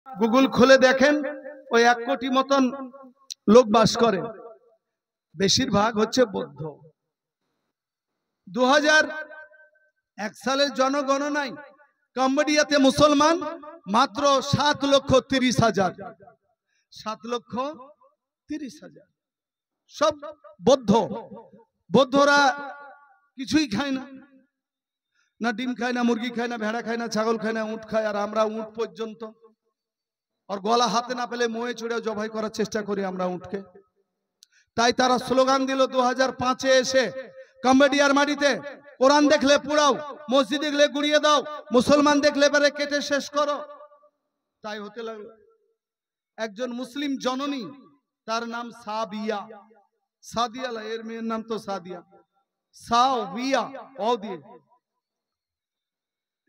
Google খুলে দেখেন ওই 1 কোটি মতন লোক বাস করে, বেশিরভাগ হচ্ছে বৌদ্ধ। 2001 সালের জনগণনায় কম্বোডিয়াতে মুসলমান মাত্র 7,30,000। 7,30,000 সব বৌদ্ধ। বৌদ্ধরা কিছুই খায় না, না ডিম খায়, না মুরগি খায়, না ভেড়া খায়, না ছাগল খায়, না উট খায়। আর আমরা উট পর্যন্ত আর গলা হাতে না পেলে মোয়ে চড়ে জবাই করার চেষ্টা করি আমরা উটকে। তাই তারা স্লোগান দিল 2005-এ এসে কম্বোডিয়ার মাটিতে, কোরআন দেখলে পুড়াও, মসজিদ দেখলে গুড়িয়ে দাও, মুসলমান দেখলে পারে কেটে শেষ করো। তাই হতে লাগলো। একজন মুসলিম জননী, তার নাম সাবিয়া, সাদিয়া, এর মেয়ের নাম তো সাদিয়া, সাবিয়া ও দিয়ে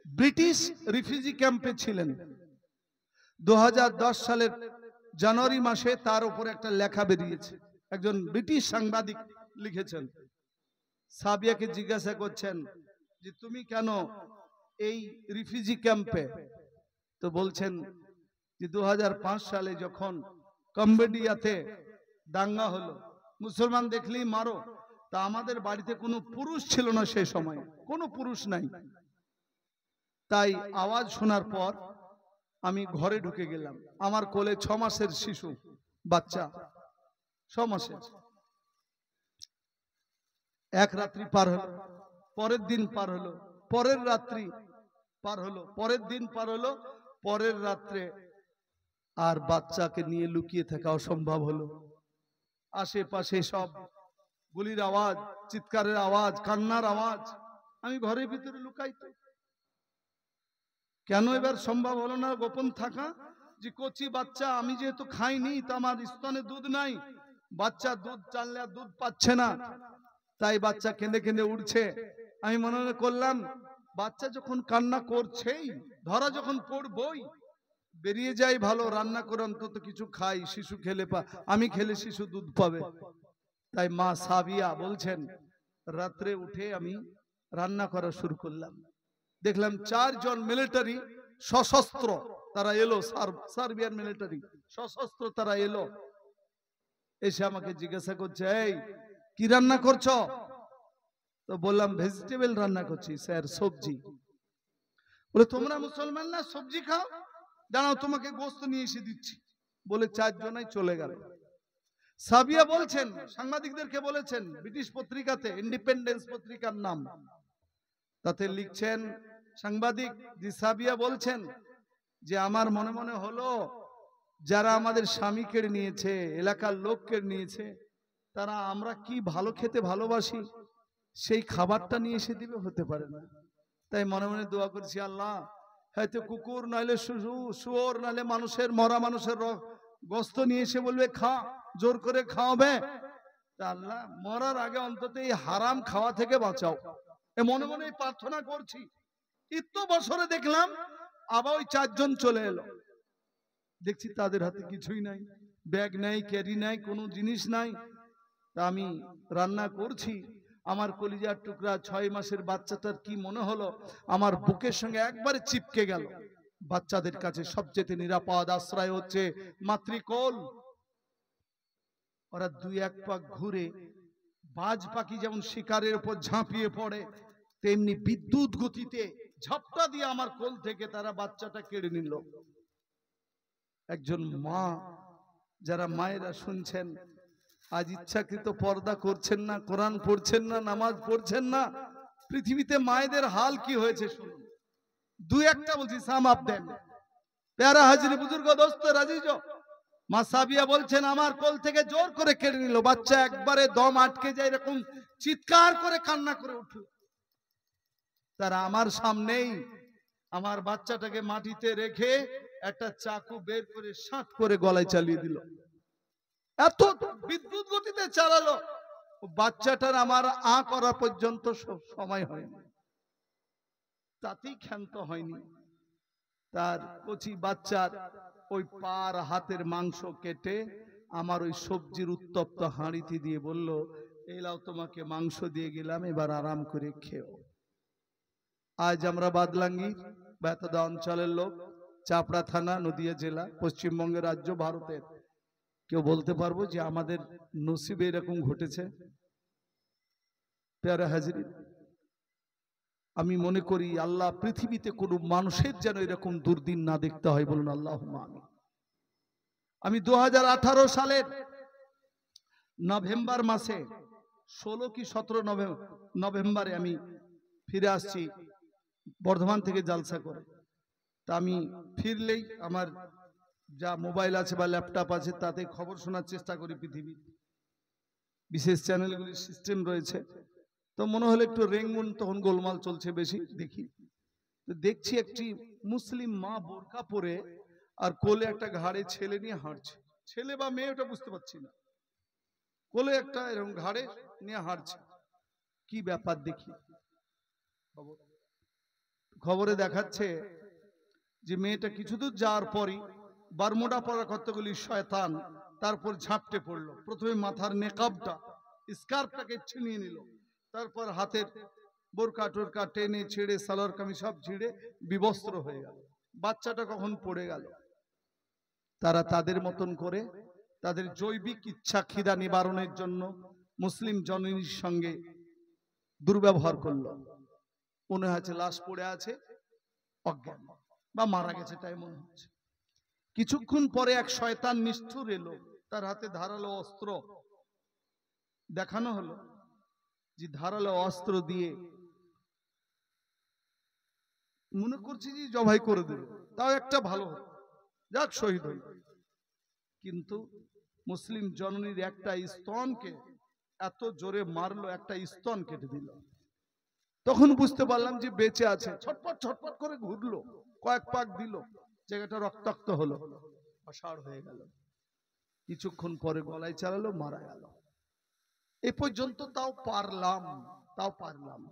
ব্রিটিশ রিফিউজি ক্যাম্পে ছিলেন। 2010 সালের জানুয়ারি মাসে তার উপর একটা লেখা বেরিয়েছে, একজন ব্রিটিশ সাংবাদিক লিখেছেন। সাবিয়াকে জিজ্ঞাসা করছেন যে তুমি কেন এই রিফিউজি ক্যাম্পে? তো বলছেন যে 2005 সালে যখন কম্বোডিয়াতে দাঙ্গা হলো, মুসলমান দেখলেই মারো, তা আমাদের বাড়িতে কোনো পুরুষ ছিল না, সেই সময় কোনো পুরুষ নাই। তাই আওয়াজ শোনার পর আমি ঘরে ঢুকে গেলাম। আমার কোলে 6 মাসের শিশু বাচ্চা, 6 মাসের। এক রাত্রি পার হলো, পরের দিন পার হলো, পরের রাত্রি পার হলো, পরের দিন পার হলো, পরের রাত্রে আর বাচ্চাকে নিয়ে লুকিয়ে থাকা অসম্ভব হলো। আশেপাশে সব গুলির আওয়াজ, চিৎকারের আওয়াজ, কান্নার আওয়াজ। আমি ঘরের ভিতরে লুকাইতো। কেন এবার সম্ভব হলো না গোপন থাকা? যে কচি বাচ্চা, আমি যেহেতু খাইনি, তা আমার স্তনে দুধ নাই, বাচ্চা দুধ টানলে আর দুধ পাচ্ছে না, তাই বাচ্চা কেঁদে কেঁদে উঠছে। আমি মনে করলাম বাচ্চা যখন কান্না করছেই, ধরা যখন পড়বই, বেরিয়ে যাই ভালো, রান্না করে অন্তত কিছু খাই, শিশু খেলে আমি খেলে শিশু দুধ পাবে। তাই মা সাবিয়া বলছেন রাত্রে উঠে আমি রান্না করা শুরু করলাম। দেখলাম 4 জন মিলিটারি সশস্ত্র তারা এলো, সার্বিয়ান মিলিটারি সশস্ত্র তারা এলো, এসে আমাকে জিজ্ঞাসা করছে, এই কি রান্না করছো? তো বললাম ভেজিটেবল রান্না করছি স্যার, সবজি। বলে তোমরা মুসলমান না, সবজি খাও? দাঁড়াও তোমাকে গোশত নিয়ে এসে দিচ্ছি। বলে 4 জনাই চলে গেল। সাবিয়া বলছেন, সাংবাদিকদেরকে বলেছেন, ব্রিটিশ পত্রিকাতে, ইন্ডিপেন্ডেন্স পত্রিকার নাম, তাতে লিখছেন সাংবাদিক জি সাবিয়া বলছেন যে আমার মনে মনে হলো যারা আমাদের স্বামী কেড়ে নিয়েছে, এলাকার লোক কেড়ে নিয়েছে, তারা আমরা কি ভালো খেতে ভালোবাসি সেই খাবারটা নিয়ে এসে দিবে, হতে পারে না। তাই মনে মনে দোয়া করছি, আল্লাহ হয়তো কুকুর নাইলে শুয়োর নাইলে মানুষের, মরা মানুষের গোশত নিয়ে এসে বলবে খা, জোর করে খাওয়াবে। আল্লাহ মরার আগে অন্তত এই হারাম খাওয়া থেকে বাঁচাও, এ মনে মনে প্রার্থনা করছি। ইত্য বছরে দেখলাম আবার ওই 4 জন চলে এলো। দেখছি তাদের হাতে কিছুই নাই, ব্যাগ নাই, ক্যারি নাই, কোনো জিনিস নাই। তা আমি রান্না করছি, আমার কলিজার টুকরা 6 মাসের বাচ্চাটার কি মনে হলো আমার বুকের সঙ্গে একবারে চিপকে গেল। বাচ্চাদের কাছে সবচেয়ে নিরাপদ আশ্রয় হচ্ছে মাতৃকোল। ওরা 2-1 পাক ঘুরে, বাজ পাখি যেমন শিকারের উপর ঝাঁপিয়ে পড়ে, তেমনি বিদ্যুৎ গতিতে ঝাপটা দিয়ে আমার কোল থেকে তারা বাচ্চাটা কেড়ে নিল। একজন মা, যারা মায়েরা শুনছেন, আজ ইচ্ছাকৃত পর্দা করছেন না, কোরআন পড়ছেন না, নামাজ পড়ছেন না, পৃথিবীতে মায়েদের হাল কি হয়েছে শুনুন। 2-1টা বলছি, সাম আপ দেন। প্যারা হাজির বুজুর্গ দোস্ত রাজিজ, মা সাবিয়া বলছেন আমার কোল থেকে জোর করে কেড়ে নিল। বাচ্চা একবারে দম আটকে যায়, এরকম চিৎকার করে কান্না করে উঠল। তারা আমার সামনেই আমার বাচ্চাটাকে মাটিতে রেখে একটা চাকু বের করে শাঁট করে গলায় চালিয়ে দিল। এত বিদ্যুৎ গতিতে চালালো, বাচ্চাটার আমার আ করা পর্যন্ত সময় হয়নি, তাতেই ক্ষান্ত হয়নি। তার কচি বাচ্চার ওই পার হাতের মাংস কেটে আমার ওই সবজির উত্তপ্ত হাঁড়িতে দিয়ে বলল, এই লাও তোমাকে মাংস দিয়ে গেলাম, এবার আরাম করে খেও। আজ আমরা বাদলাঙ্গি বেতদা অঞ্চলের লোক চাপড়া থানা, নদিয়া জেলা, পশ্চিমবঙ্গের রাজ্য, ভারতের। কেউ বলতে পারবো যে আমাদের নসিবে এরকম ঘটেছে? প্যারা হাজির, আমি মনে করি আল্লাহ পৃথিবীতে কোনো মানুষের যেন এরকম দুর্দিন না দেখতে হয়, বলুন আল্লাহুম্মা আমিন। আমি 2018 সালের নভেম্বর মাসে 16 কি 17 নভেম্বরে আমি ফিরে আসছি বর্ধমান থেকে জালসা করে। তা আমি ফিরলেই আমার যা মোবাইল আছে বা ল্যাপটপ আছে তাতে খবর শোনার চেষ্টা করি পৃথিবীর বিশেষ চ্যানেলগুলির সিস্টেম রয়েছে। তো মনে হলো একটু রেঙ্গুন, তখন গোলমাল চলছে বেশি, দেখি তো দেখছি একটি মুসলিম মা বোরকা পরে আর কোলে একটা ঘাড়ে ছেলে নিয়ে হাঁটছে। ছেলে বা মেয়ে ওটা বুঝতে পারছি না, কোলে একটা এরকম ঘাড়ে নিয়ে হাঁটছে। কি ব্যাপার দেখি, খবরে দেখাচ্ছে যে মেয়েটা কিছু দূর যাওয়ার পরই বারমুডা পরা কতগুলি শয়তান তারপর ঝাপটে পড়লো। প্রথমে মাথার নেকাবটা, স্কার্ফটাকে ছিনিয়ে নিল, তারপর হাতের বোরকা টোরকা টেনে ছিঁড়ে, সালোয়ার কামিজ সব ছিঁড়ে বিবস্ত্র হয়ে গেল। বাচ্চাটা কখন পড়ে গেল। তারা তাদের মতন করে তাদের জৈবিক ইচ্ছা খিদা নিবারণের জন্য মুসলিম জননীর সঙ্গে দুর্ব্যবহার করলো। মনে হচ্ছে লাশ পড়ে আছে, অজ্ঞান বা মারা গেছে তাই মনে হচ্ছে। কিছুক্ষণ পরে এক শয়তান নিষ্ঠুর এলো, তার হাতে ধারালো অস্ত্র দেখানো হলো যে ধারালো অস্ত্র দিয়ে মনে করছি যে জবাই করে দেবে, তাও একটা ভালো হতো, যাক শহীদ হইল। কিন্তু মুসলিম জননীর একটা স্তনকে এত জোরে মারলো, একটা স্তন কেটে দিল। তখন বুঝতে পারলাম যে বেঁচে আছে। ছটপট ছটপট করে ঘুরলো, কয়েক পাক দিল, জায়গাটা রক্তাক্ত হলো, অসাড় হয়ে গেল। কিছুক্ষণ পরে গলায় চালালো, মারা গেল। এ পর্যন্ত তাও পারলাম।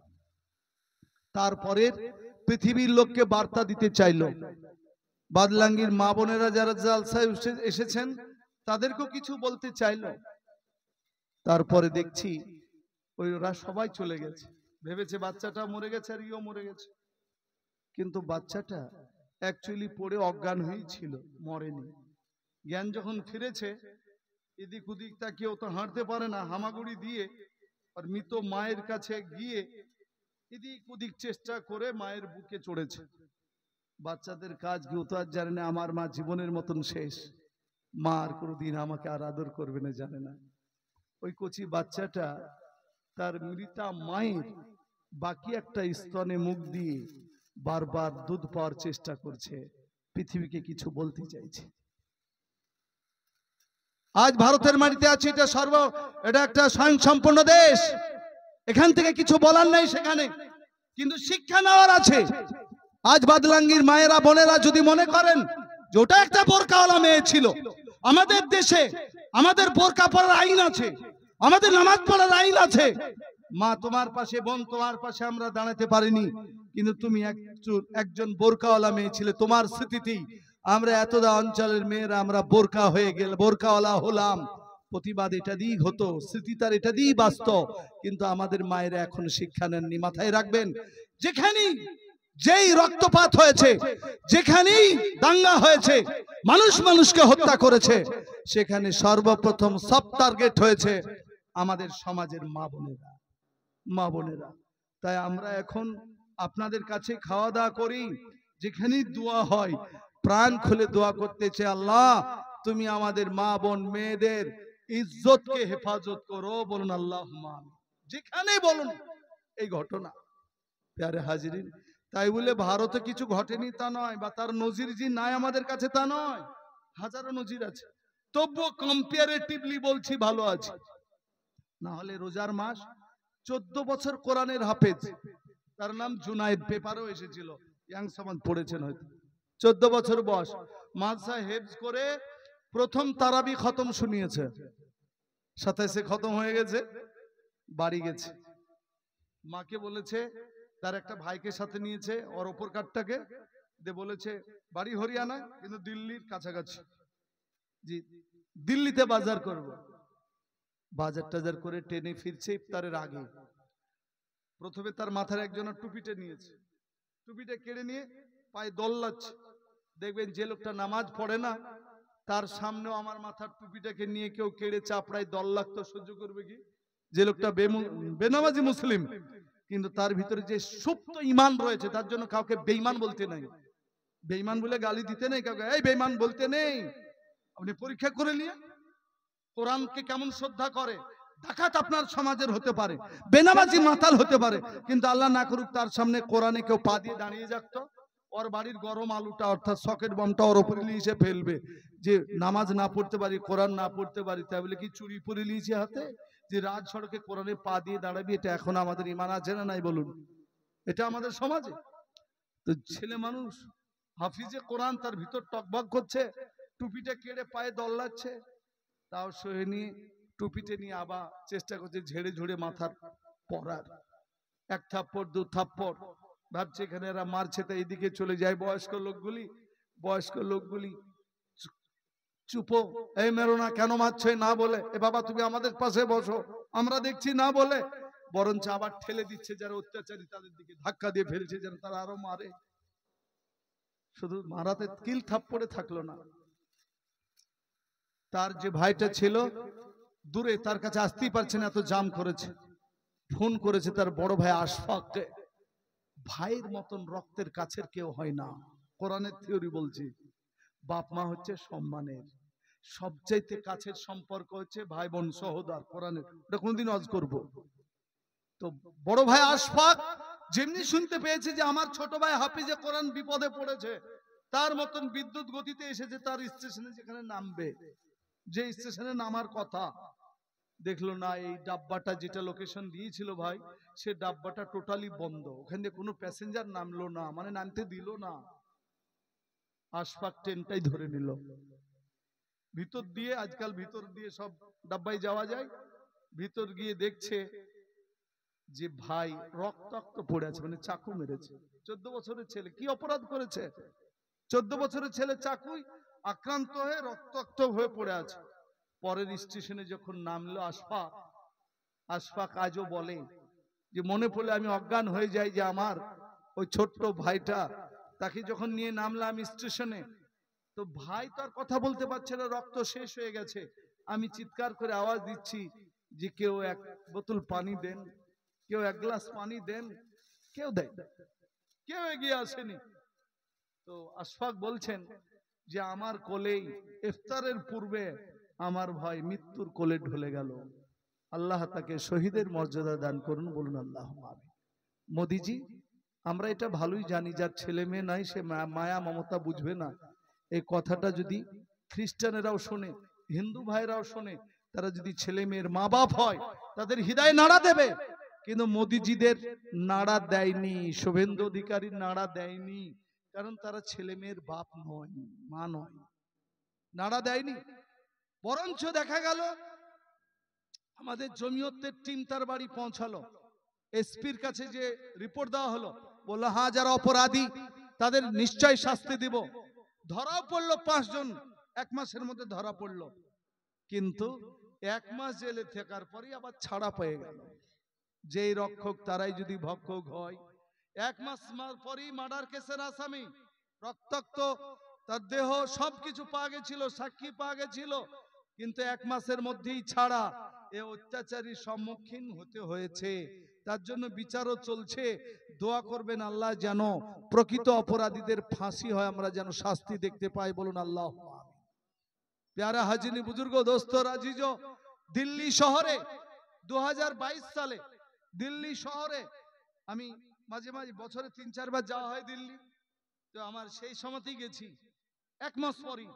তারপরে পৃথিবীর লোককে বার্তা দিতে চাইলো, বাদলাঙ্গির মা বোনেরা যারা জালসায় এসেছেন তাদেরকেও কিছু বলতে চাইলো। তারপরে দেখছি ওরা সবাই চলে গেছে, ভেবেছে বাচ্চাটা মরে গেছে আর ইও মরে গেছে। কিন্তু বাচ্চাটা অ্যাকচুয়ালি পড়ে অজ্ঞান হয়েছিল, মরেনি। জ্ঞান যখন ফিরেছে, এদিক ওদিক তাকিয়েও তো হাঁটতে পারে না, হামাগুড়ি দিয়ে আর মৃত মায়ের কাছে গিয়ে এদিক ওদিক চেষ্টা করে মায়ের বুকে চড়েছে। বাচ্চাদের কাজ কেউ তো আর জানে না, আমার মা জীবনের মতন শেষ, মা আর কোনোদিন আমাকে আর আদর করবে না জানে না। ওই কচি বাচ্চাটা তার মৃতা মায়ের বাকি একটা স্তনে মুখ দিয়ে বারবার দুধ পাওয়ার চেষ্টা করছে, পৃথিবীকে কিছু বলতে চাইছে। আজ ভারতের মাটিতে আছে, এটা একটা স্বয়ংসম্পূর্ণ দেশ, এখান থেকে কিছু বলার নাই সেখানে, কিন্তু শিক্ষা নেওয়ার আছে। আজ বাদলাঙ্গির মায়েরা বোনেরা যদি মনে করেন যে ওটা একটা বোরকাওয়ালা মেয়ে ছিল, আমাদের দেশে আমাদের বোরকা পরার আইন আছে, আমাদের নামাজ পড়ার আইন আছে। মা তোমার পাশে, বোন তোমার পাশে আমরা দাঁড়াতে পারিনি, কিন্তু তুমি একজন বোরকাওয়ালা মেয়ে ছিলে, তোমার স্মৃতিতেই আমরা এতটা অঞ্চলের মেয়েরা আমরা বোরকা হয়ে গেল, বোরকাওয়ালা হলাম। প্রতিবাদ এটা দিয়েই হতো, স্মৃতি তার এটা দিয়েই বাঁচত। কিন্তু আমাদের মায়েরা এখন শিক্ষা নেননি। মাথায় রাখবেন, যেখানেই যেই রক্তপাত হয়েছে, যেখানেই দাঙ্গা হয়েছে, মানুষ মানুষকে হত্যা করেছে, সেখানে সর্বপ্রথম সব টার্গেট হয়েছে আমাদের সমাজের মা বোনেরা। তাই আমরা এখন আপনাদের কাছে খাওয়া দাওয়া করি, যেখানেই দোয়া হয় প্রাণ খুলে দোয়া করতে চাই, আল্লাহ তুমি আমাদের মা বোন মেয়েদের ইজ্জতকে হেফাজত করো, বলুন আল্লাহুম্মা আমিন। যেখানে বলুন এই ঘটনা, প্যারে হাজিরিন। তাই বলে ভারতে কিছু ঘটেনি তা নয়, বা তার নজির জি নাই আমাদের কাছে তা নয়, হাজারো নজির আছে। তবুও কম্পারেটিভলি বলছি ভালো আছে। না হলে রোজার মাস 14 বছর কোরআনের হাফেজ, তার নাম জুনাইদ, পেপারও এসেছিল, ইয়াং সমাজ পড়েছেন হয়তো। 14 বছর বয়স, মাদ্রাসা হেফজ করে প্রথম তারাবি খতম শুনিয়েছে। 27-এ খতম হয়ে গেছে, বাড়ি গেছে। মাকে বলেছে, তার একটা ভাইকে সাথে নিয়েছে, ওর ওপর কাঠটাকে দিয়ে বলেছে বাড়ি হরিয়ানা কিন্তু দিল্লির কাছাকাছি, জি দিল্লিতে বাজার করব। বাজার টাজার করে ট্রেনে ফিরছে ইফতারের আগে। প্রথমে তার মাথার একজনের টুপিটা নিয়েছে, টুপিটা কেড়ে নিয়ে পায়ে দল্লাচ্ছে, দেখবেন যে লোকটা নামাজ পড়ে না তার সামনেও আমার মাথার টুপিটাকে নিয়ে কেউ কেড়ে চাপড়ায় 10 লাখ তো সহ্য করবে কি? যে লোকটা বেনামাজি মুসলিম কিন্তু তার ভিতরে যে সুপ্ত ঈমান রয়েছে তার জন্য কাউকে বেঈমান বলতে নাই। বেঈমান বলে গালি দিতে নেই কাউকে, এই বেঈমান বলতে নেই। আপনি পরীক্ষা করে নিয়ে কোরআনকে কেমন শ্রদ্ধা করে। ডাকাত আপনার সমাজের হতে পারে, বেনামাজি মাতাল হতে পারে, কিন্তু আল্লাহ না করুক তার সামনে কোরআনে কেউ পা দিয়ে দাঁড়িয়ে যাক তো ওর বাড়ির গরম আলুটা অর্থাৎ সকেট বমটা ওর উপরে নিয়ে ফেলবে। যে নামাজ না পড়তে পারি, কোরআন না পড়তে পারি, তাই বলে কি চুরি পরে নিয়েছে হাতে যে রাজ সড়কে কোরআনে পা দিয়ে দাঁড়াবি? এটা এখন আমাদের ঈমান আছে না নাই বলুন? এটা আমাদের সমাজে তো ছেলে মানুষ হাফিজে কোরআন তার ভিতর টকবক করছে, টুপিটা কেড়ে পায়ে দল্লাচ্ছে, তাও সহে নিয়ে টুপিতে নিয়ে আবার চেষ্টা করছে ঝেড়ে ঝুড়ে মাথার পরার। এক থাপ্পড় দু থাপ্পড় ভাবছে এখানে এরা মারছে তাই এদিকে চলে যায় বয়স্ক লোকগুলি চুপো, এই মেরো না, কেন মারছে না বলে, এ বাবা তুমি আমাদের পাশে বসো আমরা দেখছি না বলে, বরঞ্চ আবার ঠেলে দিচ্ছে যারা অত্যাচারী তাদের দিকে ধাক্কা দিয়ে ফেলছে যেন তারা আরো মারে। শুধু মারাতে কিল থাপ্পড়ে থাকলো না, তার যে ভাইটা ছিল দূরে তার কাছে আসতেই পারছে না, এত জাম করেছে, ফোন করেছে তার বড় ভাই আশফাককে। ভাইয়ের মতন রক্তের কাছের কেউ হয় না। কোরআনের থিওরি বলছি, বাপ মা হচ্ছে সম্মানের, সবচাইতে কাছের সম্পর্ক হচ্ছে ভাই বোন সহোদর। কোরআনের এটা কোনদিন ওয়াজ করব তো বড় ভাই আশফাক যেমনি শুনতে পেয়েছে যে আমার ছোট ভাই হাফিজে কোরআন বিপদে পড়েছে, তার মতন বিদ্যুৎ গতিতে এসেছে তার স্টেশনে যেখানে নামবে, যে স্টেশনে নামার কথা, দেখলো না এই ডাব্বাটা যেটা লোকেশন দিয়েছিল ভাই সে ডাব্বাটা টোটালি বন্ধ, ওখানে কোনো প্যাসেঞ্জার নামলো না, মানে নামতে দিল না। আশফাক ট্রেনটাই ধরে নিল ভিতর দিয়ে, আজকাল ভিতর দিয়ে সব ডাব্বায় যাওয়া যায়, ভিতর গিয়ে দেখছে যে ভাই রক্তাক্ত পড়ে আছে, মানে চাকু মেরেছে। 14 বছরের ছেলে কি অপরাধ করেছে? 14 বছরের ছেলে চাকুই আক্রান্ত হয়ে রক্তাক্ত হয়ে পড়ে আছে। পরের স্টেশনে যখন নামলো আশফাক আজও বলে যে মনে পড়লে আমি অজ্ঞান হয়ে যাই যে আমার ওই ছোট্ট ভাইটা, তাকে যখন নিয়ে নামলাম স্টেশনে তো ভাই তো আর কথা বলতে পারছে না, রক্ত শেষ হয়ে গেছে, আমি চিৎকার করে আওয়াজ দিচ্ছি যে কেউ এক বোতল পানি দেন, কেউ এক গ্লাস পানি দেন, কেউ দেয়, কেউ এগিয়ে আসেনি। তো আশফাক বলছেন যে আমার কোলেই ইফতারের পূর্বে আমার ভাই মৃত্যুর কোলে ঢলে গেল, আল্লাহ তাকে শহীদের মর্যাদা দান করুন, বলুন আল্লাহুম্মা আমিন। মোদিজি আমরা এটা ভালোই জানি যার ছেলে মেয়ে নাই সে মায়া মমতা বুঝবে না, এই কথাটা যদি খ্রিস্টানেরাও শোনে, হিন্দু ভাইরাও শোনে, তারা যদি ছেলে মেয়ের মা বাপ হয় তাদের হৃদয়ে নাড়া দেবে, কিন্তু মোদিজিদের নাড়া দেয়নি, শুভেন্দু অধিকারীর নাড়া দেয়নি, কারণ তারা ছেলে মেয়ের বাপ নয়, মা নয়, নাড়া দেয়নি। বরঞ্চ দেখা গেল আমাদের জমিয়তের টিম তার বাড়ি পৌঁছালো, এসপির কাছে যে রিপোর্ট দেওয়া হলো, বললো হ্যাঁ যারা অপরাধী তাদের নিশ্চয় শাস্তি দিব। ধরাও পড়লো 5 জন, 1 মাসের মধ্যে ধরা পড়লো, কিন্তু 1 মাস জেলে থাকার পরই আবার ছাড়া পেয়ে গেল। যেই রক্ষক তারাই যদি ভক্ষক হয়, 1 মাস পরই মার্ডার কেসের আসামি, রক্তাক্ত তার দেহ সবকিছু পাওয়া গেছিল, সাক্ষী পাওয়া গেছিল, কিন্তু 1 মাসের মধ্যেই ছাড়া। এ অত্যাচারীর সম্মুখীন হতে হয়েছে, তার জন্য বিচারও চলছে। দোয়া করবেন আল্লাহ যেন প্রকৃত অপরাধীদের ফাঁসি হয়, আমরা যেন শাস্তি দেখতে পাই, বলুন আল্লাহ। প্যারা হাজিনি বুজুর্গ দোস্ত রাজিজ, দিল্লি শহরে 2022 সালে দিল্লি শহরে আমি মাঝে মাঝে বছরে 3-4 বার যাওয়া হয় দিল্লি, তো আমার সেই সময়তেই গেছি। 1 মাস পরই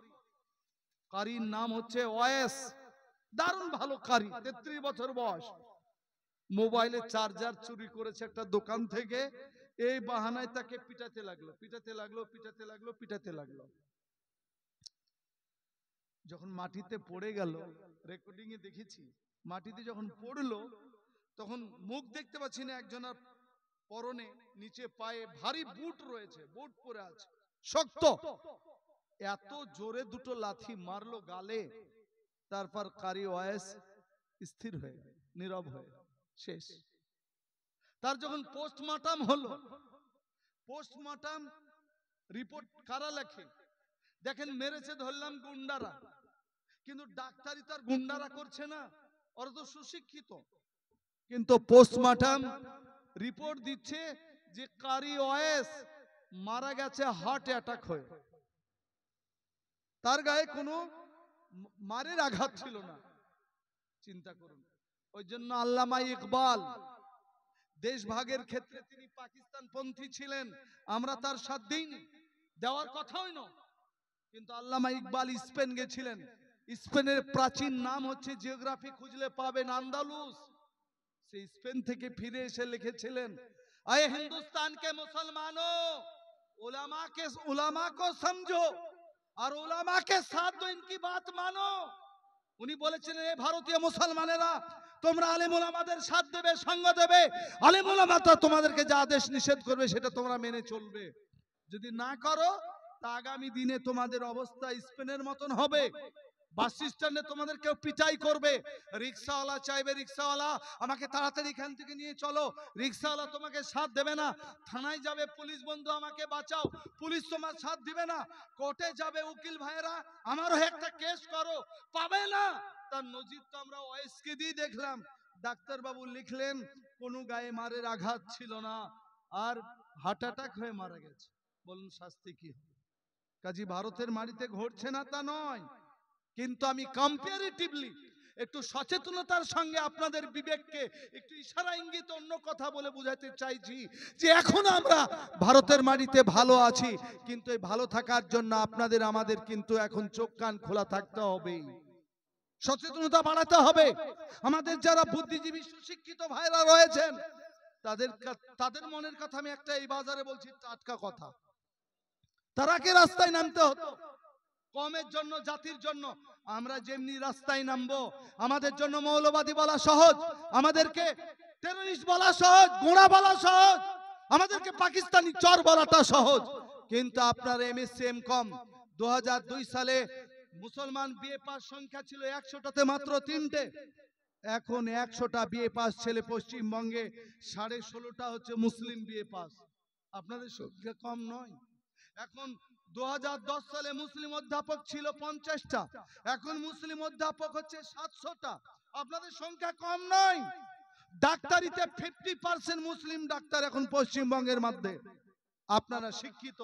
কারির নাম হচ্ছে ওয়েস, দারুণ ভালো কারি, 33 বছর বয়স, মোবাইলের চার্জার চুরি করেছে একটা দোকান থেকে, এই বাহানায় তাকে পিটাতে লাগলো। যখন মাটিতে পড়ে গেল, রেকর্ডিং এ দেখেছি, মাটিতে যখন পড়লো তখন মুখ দেখতে পাচ্ছি না, একজনের পরনে নিচে পায়ে ভারী বুট রয়েছে, বুট পরে আছে শক্ত, এত জোরে দুটো লাথি মারলো গালে, তারপর কারি ওয়েস স্থির হয়ে নীরব হয়ে শেষ। তার যখন পোস্টমর্টম হলো, পোস্টমর্টম রিপোর্ট কারা লেখে? দেখেন মেরেছে ধরলাম গুন্ডারা, কিন্তু ডাক্তারি তার গুন্ডারা করছে না, ওরা তো সুশিক্ষিত। কিন্তু পোস্টমর্টম রিপোর্ট দিচ্ছে যে কারি ওয়েস মারা গেছে হার্ট অ্যাটাক হয়ে, তার গায়ে কোনো মারের আঘাত ছিল না। চিন্তা করুন। ওই জন্য আল্লামা ইকবাল দেশভাগের ক্ষেত্রে তিনি পাকিস্তান পন্থী ছিলেন, আমরা তার সাথ দিইনি, দেওয়ার কথাই নয়। কিন্তু আল্লামা ইকবাল স্পেন গেছিলেন, স্পেনের প্রাচীন নাম হচ্ছে, জিওগ্রাফি খুঁজলে পাবেন, আন্দালুস। সেই স্পেন থেকে ফিরে এসে লিখেছিলেন, আয়ে हिंदुस्तान के मुसलमानों, उलमा को समझो और उलमा के साथ तो इनकी बात मानो। উনি বলেছিলেন, এই ভারতীয় মুসলমানেরা, তোমরা আলেম ওলামাদের সাথ দেবে, সঙ্গ দেবে, আলেম ওলামারা তোমাদেরকে যা আদেশ নিষেধ করবে সেটা তোমরা মেনে চলবে। যদি না করো তা আগামী দিনে তোমাদের অবস্থা স্পেনের মতন হবে। বাস স্ট্যান্ডে তোমাদের কেউ পিটাই করবে, রিক্সাওয়ালা চাইবে, রিক্সাওয়ালা আমাকে তাড়াতাড়ি এখান থেকে নিয়ে চলো, রিক্সাওয়ালা তোমাকে সাথ দেবে না। থানায় যাবে, পুলিশ বন্ধু আমাকে বাঁচাও, পুলিশ তোমার সাথ দিবে না। কোর্টে যাবে, উকিল ভাইরা আমারও একটা কেস করো, পাবে না। তার নজির তো আমরা ওয়েসকে দিয়ে দেখলাম। ডাক্তার বাবু লিখলেন কোনো গায়ে মারের আঘাত ছিল না, আর হার্ট অ্যাটাক হয়ে মারা গেছে। বলুন শাস্তি কি হবে? কাজী ভারতের মাটিতে ঘটছে না তা নয়, কিন্তু আমি কম্পারেটিভলি একটু সচেতনতার সঙ্গে আপনাদের বিবেককে একটু ইশারা ইঙ্গিত অন্য কথা বলে বুঝাতে চাইছি যে এখন আমরা ভারতের মাটিতে ভালো আছি, কিন্তু এই ভালো থাকার জন্য আপনাদের আমাদের কিন্তু এখন চোখ কান খোলা থাকতে হবে, সচেতনতা বাড়াতে হবে। আমাদের যারা বুদ্ধিজীবী সুশিক্ষিত ভাইরা রয়েছেন তাদের মনের কথা আমি একটা এই বাজারে বলছি টাটকা কথা, তারাকে রাস্তায় নামতে হতো কমের জন্য, জাতির জন্য। আমরা যেমনি রাস্তায় নামবো, আমাদের জন্য মৌলবাদী বলা সহজ, আমাদেরকে টেররিস্ট বলা সহজ, গোঁড়া বলা সহজ, আমাদেরকে পাকিস্তানি চর বলাটা সহজ। কিন্তু আপনার এমএসসি এমকম 2002 সালে মুসলমান বিএ পাস সংখ্যা ছিল 100টাতে মাত্র 3টে। এখন 100টা বিএ পাস ছেলে পশ্চিমবঙ্গে 16.5টা হচ্ছে মুসলিম বিএ পাস। আপনাদের সংখ্যা কম নয়। এখন 2010 সালে মুসলিম অধ্যাপক ছিল 50টা, এখন মুসলিম অধ্যাপক হচ্ছে 700টা। আপনাদের সংখ্যা কম নয়। ডাক্তারিতে 50% মুসলিম ডাক্তার এখন পশ্চিমবঙ্গের মধ্যে। আপনারা শিক্ষিত,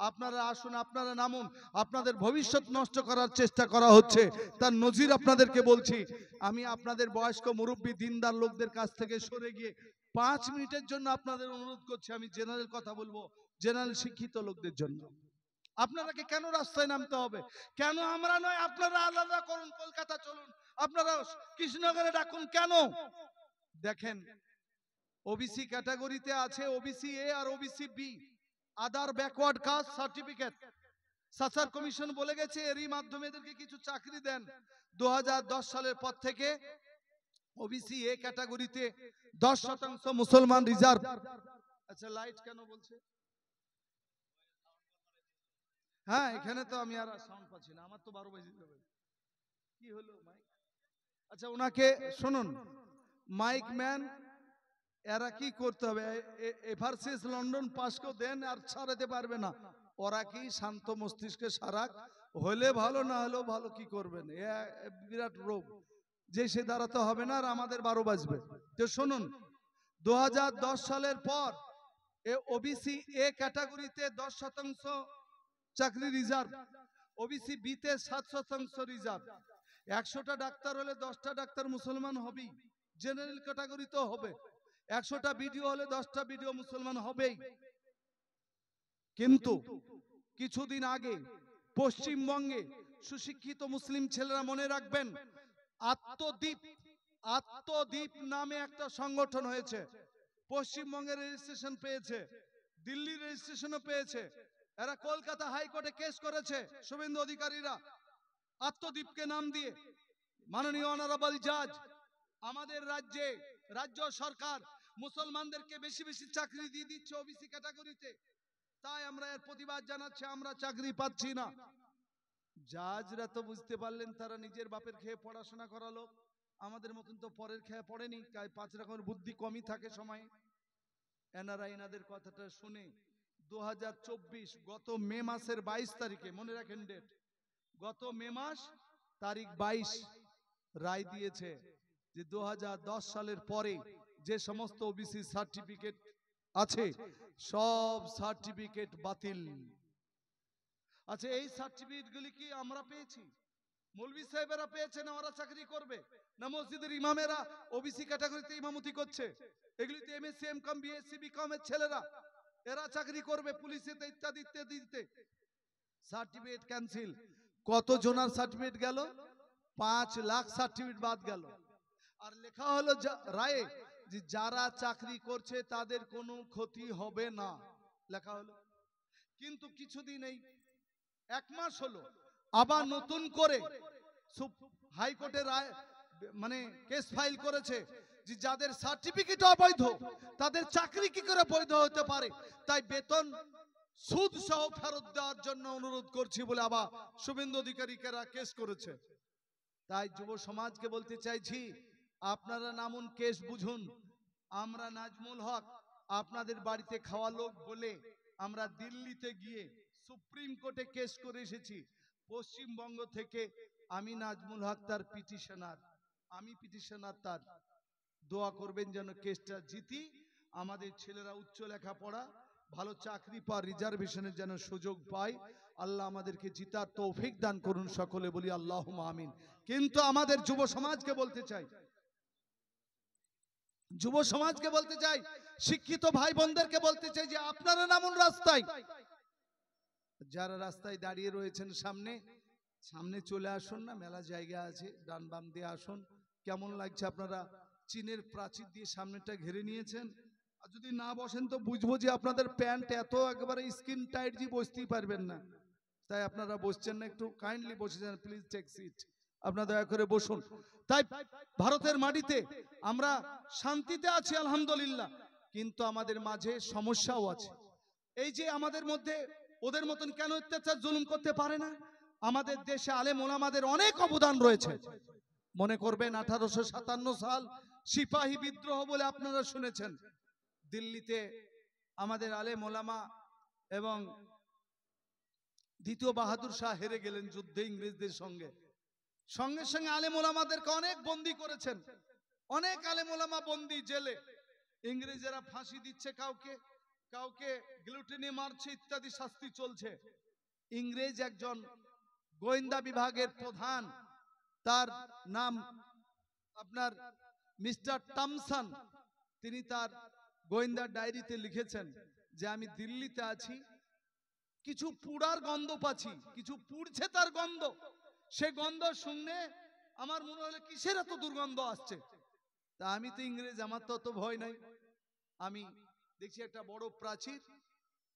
আপনারা আসুন, আপনারা নামুন। আপনাদের ভবিষ্যৎ নষ্ট করার চেষ্টা করা হচ্ছে, তার নজির আপনাদেরকে বলছি। আমি আপনাদের বয়স্ক মুরব্বী দিনদার লোকদের কাছ থেকে সরে গিয়ে 5 মিনিটের জন্য আপনাদের অনুরোধ করছি, আমি জেনারেল কথা বলবো, জেনারেল শিক্ষিত লোকদের জন্য। আপনারাকে কেন রাস্তায় নামতে হবে? কেন আমরা নয়? আপনারা আলাদা করুন, কলকাতা চলুন, আপনারা কৃষ্ণনগরে ডাকুন, কেন? দেখেন, ওবিসি ক্যাটাগরিতে আছে ওবিসি এ আর OBC B, other backward caste certificate. সাসার কমিশন বলে গেছে এরই মাধ্যমে এদেরকে কিছু চাকরি দেন। 2010 সালের পর থেকে ওবিসি এ ক্যাটাগরিতে 10% মুসলমান রিজার্ভ। আচ্ছা, লাইট কেন বলছে? হ্যাঁ, এখানে তো আমি আর সাউন্ড পাচ্ছি না, আমার তো 12 বাজে যাবে। কি হলো মাইক? আচ্ছা, ওনাকে শুনুন, মাইক ম্যান, এরা কি করতে হবে? এভারসিস লন্ডন পাসকো দেন আর ছাড়াতে পারবে না। ওরা কি শান্ত মস্তিষ্কে সারাক, হলে ভালো, না হলেও ভালো, কি করবেন? বিরাট রোগ, যে সে দাঁড়াতে হবে না, আর আমাদের 12 বাজবে। তো শুনুন, 2010 সালের পর ওবিসি এ ক্যাটাগরিতে 10% চাকরি রিজার্ভ, ওবিসি বি তে 7% রিজার্ভ। 100টা ডাক্তার হলে 10টা ডাক্তার মুসলমান হবেই, জেনারেল ক্যাটাগরিতেও হবে। 100টা বিডিও হলে 10টা বিডিও মুসলমান হবেই। কিন্তু কিছুদিন আগে পশ্চিমবঙ্গে সুশিক্ষিত মুসলিম ছেলেরা, মনে রাখবেন, আত্মদ্বীপ, আত্মদ্বীপ নামে একটা সংগঠন হয়েছে। পশ্চিমবঙ্গের রেজিস্ট্রেশন পেয়েছে, দিল্লির রেজিস্ট্রেশনও পেয়েছে। এরা কলকাতা হাইকোর্টে কেস করেছে, শুভেন্দু অধিকারীরা, আত্মদ্বীপকে নাম দিয়ে। মাননীয় অনারেবল জাজ, আমাদের রাজ্যে রাজ্য সরকার মুসলমানদেরকে বেশি বেশি চাকরি দিয়ে দিচ্ছে ওবিসি ক্যাটাগরিতে, তাই আমরা এর প্রতিবাদ জানাচ্ছি। আমরা চাকরি পাচ্ছি না। জাজরা তো বুঝতে পারলেন তারা নিজের বাপের খেয়ে পড়াশোনা করা লোক, আমাদের মতন তো পরের খেয়ে পড়েনি, তাই 5 রকমের বুদ্ধি কমই থাকে সময়ে। এনারা এনাদের কথাটা শুনে 2024 গত মে মাসের 22 তারিখে, মনে রাখেন ডেট, গত মে মাস তারিখ 22 রায় দিয়েছে যে 2010 সালের পরে যে সমস্ত ওবিসি সার্টিফিকেট আছে সব সার্টিফিকেট বাতিল। আচ্ছা, এই সার্টিফিকেট গুলি কি আমরা পেয়েছি, মৌলভী সাহেবেরা পেয়েছে না ওরা চাকরি করবে, না মসজিদের ইমামেরা ওবিসি ক্যাটাগরিতে ইমামতি করছে? এগুলিতে এমএসসি এমকম বিএসসি বিকম এর ছেলেরা, এরা চাকরি করবে পুলিশেতে ইত্যাদি ইত্যাদিতে। Certificate cancel. কত জনার সার্টিফিকেট গেল? 5 লাখ সার্টিফিকেট বাদ গেল। আর লেখা হলো রায়ে যে যারা চাকরি করছে তাদের কোনো ক্ষতি হবে না, লেখা হলো। কিন্তু কিছুদিন, এই 1 মাস হলো, আবার নতুন করে হাইকোর্টের রায় মানে কেস ফাইল করেছে যে যাদের সার্টিফিকেট অবৈধ তাদের চাকরি কি করে বৈধ হতে পারে, তাই বেতন সুদ সহ ফেরত দেওয়ার জন্য অনুরোধ করছি বলে আবার শুভেন্দু অধিকারীরা কেস করেছে। তাই যুব সমাজকে বলতে চাইছি, আপনারা নামুন, কেস বুঝুন। আমরা নাজমুল হক আপনাদের বাড়িতে খাওয়া লোক বলে আমরা দিল্লিতে গিয়ে সুপ্রিম কোর্টে কেস করে এসেছি। পশ্চিমবঙ্গ থেকে আমি নাজমুল হক তার পিটিশনার, তার দোয়া করবেন যেন কেসটা জিতি, আমাদের ছেলেরা উচ্চ লেখাপড়া ভালো চাকরি পাওয়ার রিজার্ভেশনের যেন সুযোগ পায়। আল্লাহ আমাদেরকে জিতার তৌফিক দান করুন, সকলে বলি আল্লাহুম্মা আমিন। কিন্তু আমাদের যুব সমাজকে বলতে চাই, শিক্ষিত ভাই বোনদেরকে বলতে চাই যে আপনারা নামুন রাস্তায়। যারা রাস্তায় দাঁড়িয়ে রয়েছেন সামনে চলে আসুন না, মেলা জায়গা আছে, ডান বাম দিয়ে আসুন। কেমন লাগছে? আপনারা চীনের প্রাচীর দিয়ে সামনেটা ঘিরে নিয়েছেন, আর যদি না বসেন তো বুঝবো যে আপনাদের প্যান্ট এত একেবারে স্কিন টাইট যে বসতেই পারবেন না। তাই আপনারা বসছেন না, একটু কাইন্ডলি বসে যান, প্লিজ টেক সিট। আপনারা দয়া করে বসুন। তাই ভারতের মাটিতে আমরা শান্তিতে আছি আলহামদুলিল্লাহ, কিন্তু আমাদের মাঝে সমস্যাও আছে। এই যে আমাদের মধ্যে ওদের মতন কেন অত্যাচার জুলুম করতে পারে না? আমাদের দেশে আলেম ওলামাদের অনেক অবদান রয়েছে। মনে করবেন 1857 সাল সিপাহী বিদ্রোহ বলে আপনারা শুনেছেন। দিল্লিতে আমাদের আলেম ওলামা এবং দ্বিতীয় বাহাদুর শাহ হেরে গেলেন যুদ্ধে ইংরেজদের সঙ্গে। সঙ্গে সঙ্গে আলেম ওলামাদেরকে অনেক বন্দী করেছেন, অনেক আলেম ওলামা বন্দী জেলে। ইংরেজেরা ফাঁসি দিচ্ছে, কাউকে গিলোটিনে মারছে, ইত্যাদি শাস্তি চলছে। ইংরেজ একজন গোয়েন্দা বিভাগের প্রধান, তার নাম আপনার মিস্টার টমসন, তিনি তার গোয়েন্দা ডায়েরিতে লিখেছেন যে আমি দিল্লিতে আছি, কিছু পুড়ার গন্ধ পাচ্ছি, কিছু পুড়ছে তার গন্ধ। সে গন্ধ শুনে আমার মনে হলো কিসের এত দুর্গন্ধ আসছে। তা আমি তো ইংরেজ, আমার তো অত ভয় নাই। আমি দেখছি একটা বড়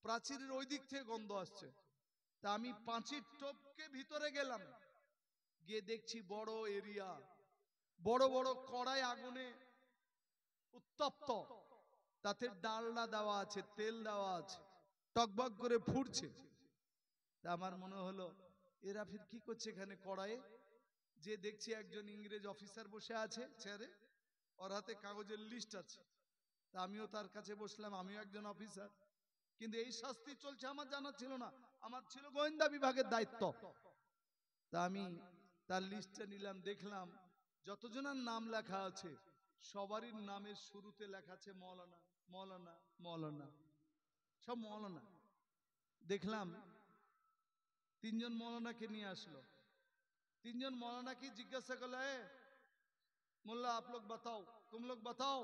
প্রাচীরের ওই দিক থেকে গন্ধ আসছে। তা আমি পাঁচির টপকে ভিতরে গেলাম, গিয়ে দেখছি বড় এরিয়া, বড় বড় কড়াই আগুনে উত্তপ্ত, তাতে ডালনা দেওয়া আছে, তেল দেওয়া আছে, টকবক করে ফুটছে। তা আমার মনে হলো এরা ফির কি করছে এখানে কড়াইয়ে? যে দেখছি একজন ইংরেজ অফিসার বসে আছে চেয়ারে, ওর হাতে কাগজের লিস্ট আছে। তা আমিও তার কাছে বসলাম, আমিও একজন অফিসার, কিন্তু এই শাস্তি চলছে আমার জানা ছিল না, আমার ছিল গোয়েন্দা বিভাগের দায়িত্ব। তা আমি তার লিস্টটা নিলাম, দেখলাম যতজনের নাম লেখা আছে সবারই নামের শুরুতে লেখা আছে মৌলানা, মৌলানা, মৌলানা, সব মৌলানা। দেখলাম 3 জন মৌলানাকে নিয়ে আসলো। 3 জন मौलाना की जिज्ञासा करला है, मुल्ला आप लोग बताओ, तुम लोग बताओ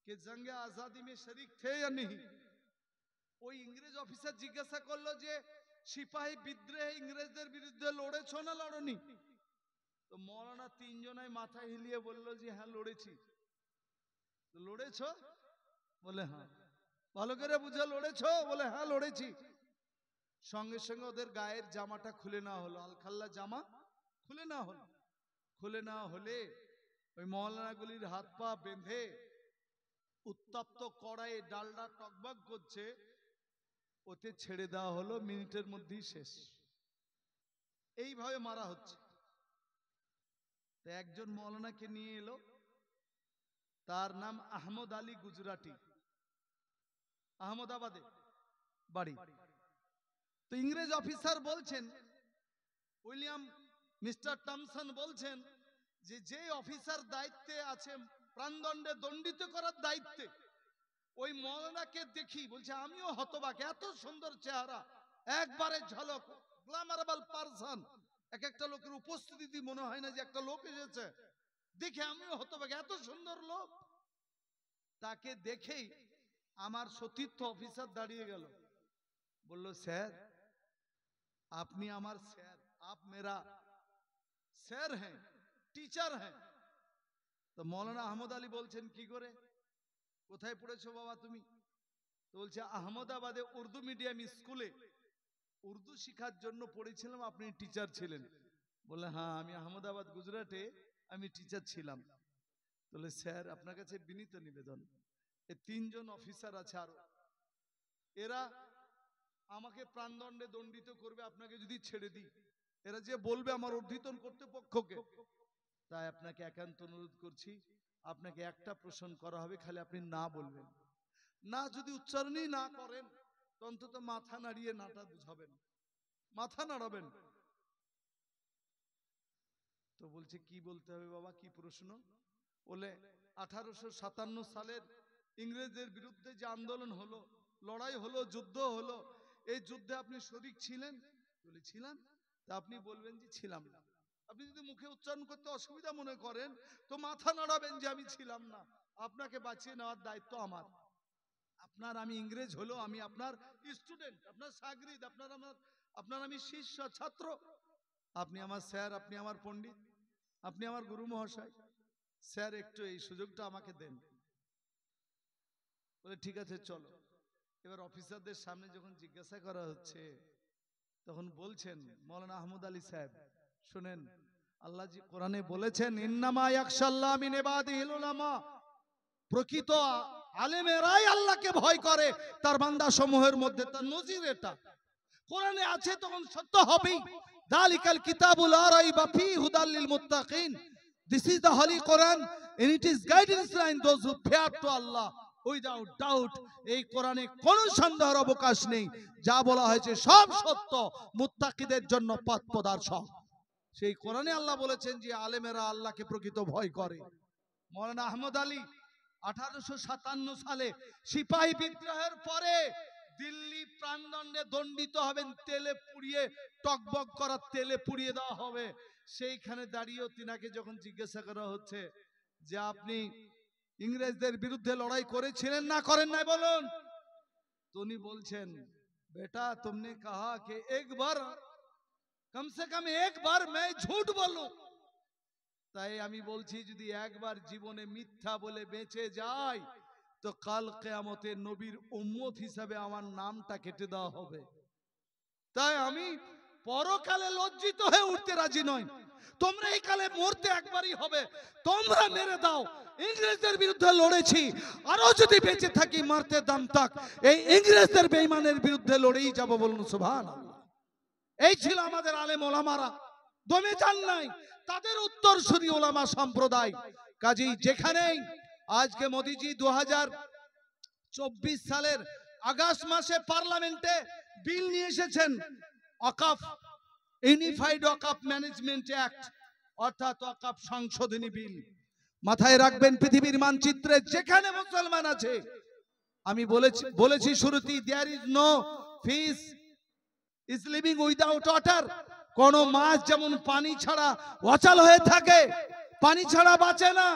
कि जंग आजादी में शरीक थे या नहीं। ওই ইংরেজ অফিসার জিজ্ঞাসা করলো যে সিপাহী বিদ্রোহে ইংরেজদের বিরুদ্ধে লড়েছো না লড়নি? তো মৌলানা 3 জনাই মাথা হিলিয়ে বললো যে হ্যাঁ লড়েছি। তো লড়েছো? বলে হ্যাঁ। ভালো করে বুঝে লড়েছো? বলে হ্যাঁ লড়েছি। সঙ্গে সঙ্গে ওদের গায়ের জামাটা খুলে নেওয়া হলো, আলখাল্লা জামা খুলে নেওয়া হলে ওই মৌলানাগুলির হাত পা বেঁধে উত্তপ্ত কড়াইয়ে ডালডা টকবক করছে, ওতে ছেড়ে দেওয়া হলো, মিনিটের মধ্যেই শেষ। এইভাবে মারা হচ্ছে। তো একজন মৌলানাকে নিয়ে এলো, তার নাম আহমদ আলী গুজরাটি, আহমদাবাদে। বাড়ি। তো ইংরেজ অফিসার বলছেন, উইলিয়াম মিস্টার টমসন বলছেন যে যে অফিসার দায়িত্বে আছে প্রাণদণ্ডে দণ্ডিত করার দায়িত্বে, ওই মৌলানাকে দেখি বলছে আমিও হতবাক, এত সুন্দর চেহারা, একবারে ঝলক, গ্ল্যামারেবল পারসন, এক একটা লোকের উপস্থিতি মনে হয় না যে একটা লোক এসেছে, দেখে আমিও হতবাক, এত সুন্দর লোক। তাকে দেখেই আমার সতীর্থ অফিসার দাঁড়িয়ে গেল, বলল স্যার আপনি আমার স্যার, आप मेरा স্যার হ্যাঁ, টিচার হ্যাঁ। তো মৌলানা আহমদ আলী বলছেন কি করে, কোথায় পড়েছো বাবা তুমি? তো বলছে আহমদাবাদে উর্দু মিডিয়াম স্কুলে উর্দু শিখার জন্য পড়েছিলাম, আপনি টিচার ছিলেন। বলে হ্যাঁ আমি আহমদাবাদ গুজরাটে আমি টিচার ছিলাম। বলে স্যার আপনার কাছে বিনীত নিবেদন, এই তিনজন অফিসার আছে আরো, এরা আমাকে প্রাণদণ্ডে দণ্ডিত করবে আপনাকে যদি ছেড়ে দিই, এরা যে বলবে আমার ঊর্ধ্বতন কর্তৃপক্ষকে, তাই আপনাকে একান্ত অনুরোধ করছি, আপনাকে একটা প্রশ্ন করা হবে, খালি আপনি না বলবেন, না যদি উচ্চারণই না করেন তো অন্তত মাথা নাড়িয়ে নাটা বুঝাবেন, মাথা নাড়াবেন। তো বলছে কি বলতে হবে বাবা, কি প্রশ্ন? বলে 1857 সালের ইংরেজদের বিরুদ্ধে যে আন্দোলন হলো, লড়াই হলো, যুদ্ধ হলো, এই যুদ্ধে আপনি শরীক ছিলেন? বলেছিলাম। তা আপনি বলবেন যে ছিলাম না। আপনি যদি মুখে উচ্চারণ করতে অসুবিধা মনে করেন তো মাথা নাড়াবেন যে আমি ছিলাম না, আপনাকে বাঁচিয়ে নেওয়ার দায়িত্ব আমার। আপনার আমি ইংরেজ হলো, আমি আপনার স্টুডেন্ট, আপনার সাগরিদ, আপনার আমি শিষ্য ছাত্র, আপনি আমার স্যার, আপনি আমার পণ্ডিত, আপনি আমার গুরু মহাশয়। স্যার একটু এই সুযোগটা আমাকে দেন। বলে ঠিক আছে চলো। এবার অফিসারদের সামনে যখন জিজ্ঞাসা করা হচ্ছে তখন বলছেন মৌলানা আহমদ আলী সাহেব শুনেন, আল্লাহ জি কোরআনে বলেছেন ইন্নামা ইয়াখশাল্লাহ মিন ইবাদিহিল উলামা, প্রকৃত আলেমেরাই আল্লাহকে ভয় করে তার বান্দা সমূহের মধ্যে। তার নজির এটা কোরআনে আছে, তখন সত্য হবেই। দালিকাল কিতাবুল লা রাইবা ফীহি হুদাল লিল মুত্তাকিন, this is the Holi Quran and it is guidance line those who fear to Allah without doubt। এই কোরআনে কোনো সন্দেহের অবকাশ নেই, যা বলা হয়েছে সব সত্য, মুত্তাকিদের জন্য পথ প্রদর্শক। সেই কোরআনে আল্লাহ বলেছেন যে আলেমেরা আল্লাহকে প্রকৃত ভয় করে। মৌলানা আহমদ আলী 1857 সালে সিপাহী বিদ্রোহের পরে দিল্লি প্রাণদণ্ডে দণ্ডিত হবেন, তেলে পুড়িয়ে, টকবক করা তেলে পুড়িয়ে দেওয়া হবে। সেইখানে দাঁড়িয়েও তিনাকে যখন জিজ্ঞাসা করা হচ্ছে যে আপনি ইংরেজদের বিরুদ্ধে লড়াই করেছিলেন না করেন নাই বলুন, তো উনি বলছেন বেটা तुमने कहा कि एक बार कम से कम एक बार मैं झूठ बोलूं, তাই আমি বলছি যদি একবার জীবনে মিথ্যা বলে বেঁচে যাই তো কাল কিয়ামতে নবীর উম্মত হিসাবে আমার নামটা কেটে দেওয়া হবে। তাই আমি পরকালে লজ্জিত হয়ে উঠতে রাজি নই। তোমরা এই কালে মরতে একবারই হবে, তোমরা মেরে দাও। ইংরেজদের বিরুদ্ধে লড়েছি, আরো যদি বেঁচে থাকি মারতে দাম তাক এই ইংরেজদের বেঈমানের বিরুদ্ধে লড়েই যাব, বলুন সুবহানাল্লাহ। এই ছিল আমাদের আলেম ওলামারা, দমে যান নাই, তাদের উত্তরসূরি ওলামা সম্প্রদায়। কাজী যেখানেই আজকে মোদিজি 2024 সালের আগস্ট মাসে পার্লামেন্টে বিল নিয়ে এসেছেন, ওয়াকফ ইউনিফাইড ওয়াকফ ম্যানেজমেন্ট অ্যাক্ট, অর্থাৎ ওয়াকফ সংশোধনী বিল। মাথায় রাখবেন পৃথিবীর মানচিত্রে যেখানে মুসলমান আছে, আমি বলেছি শুরুতেই, there is no fish is living without water. কোন মাছ যেমন পানি ছাড়া অচল হয়ে থাকে, পানি ছাড়া বাঁচে না,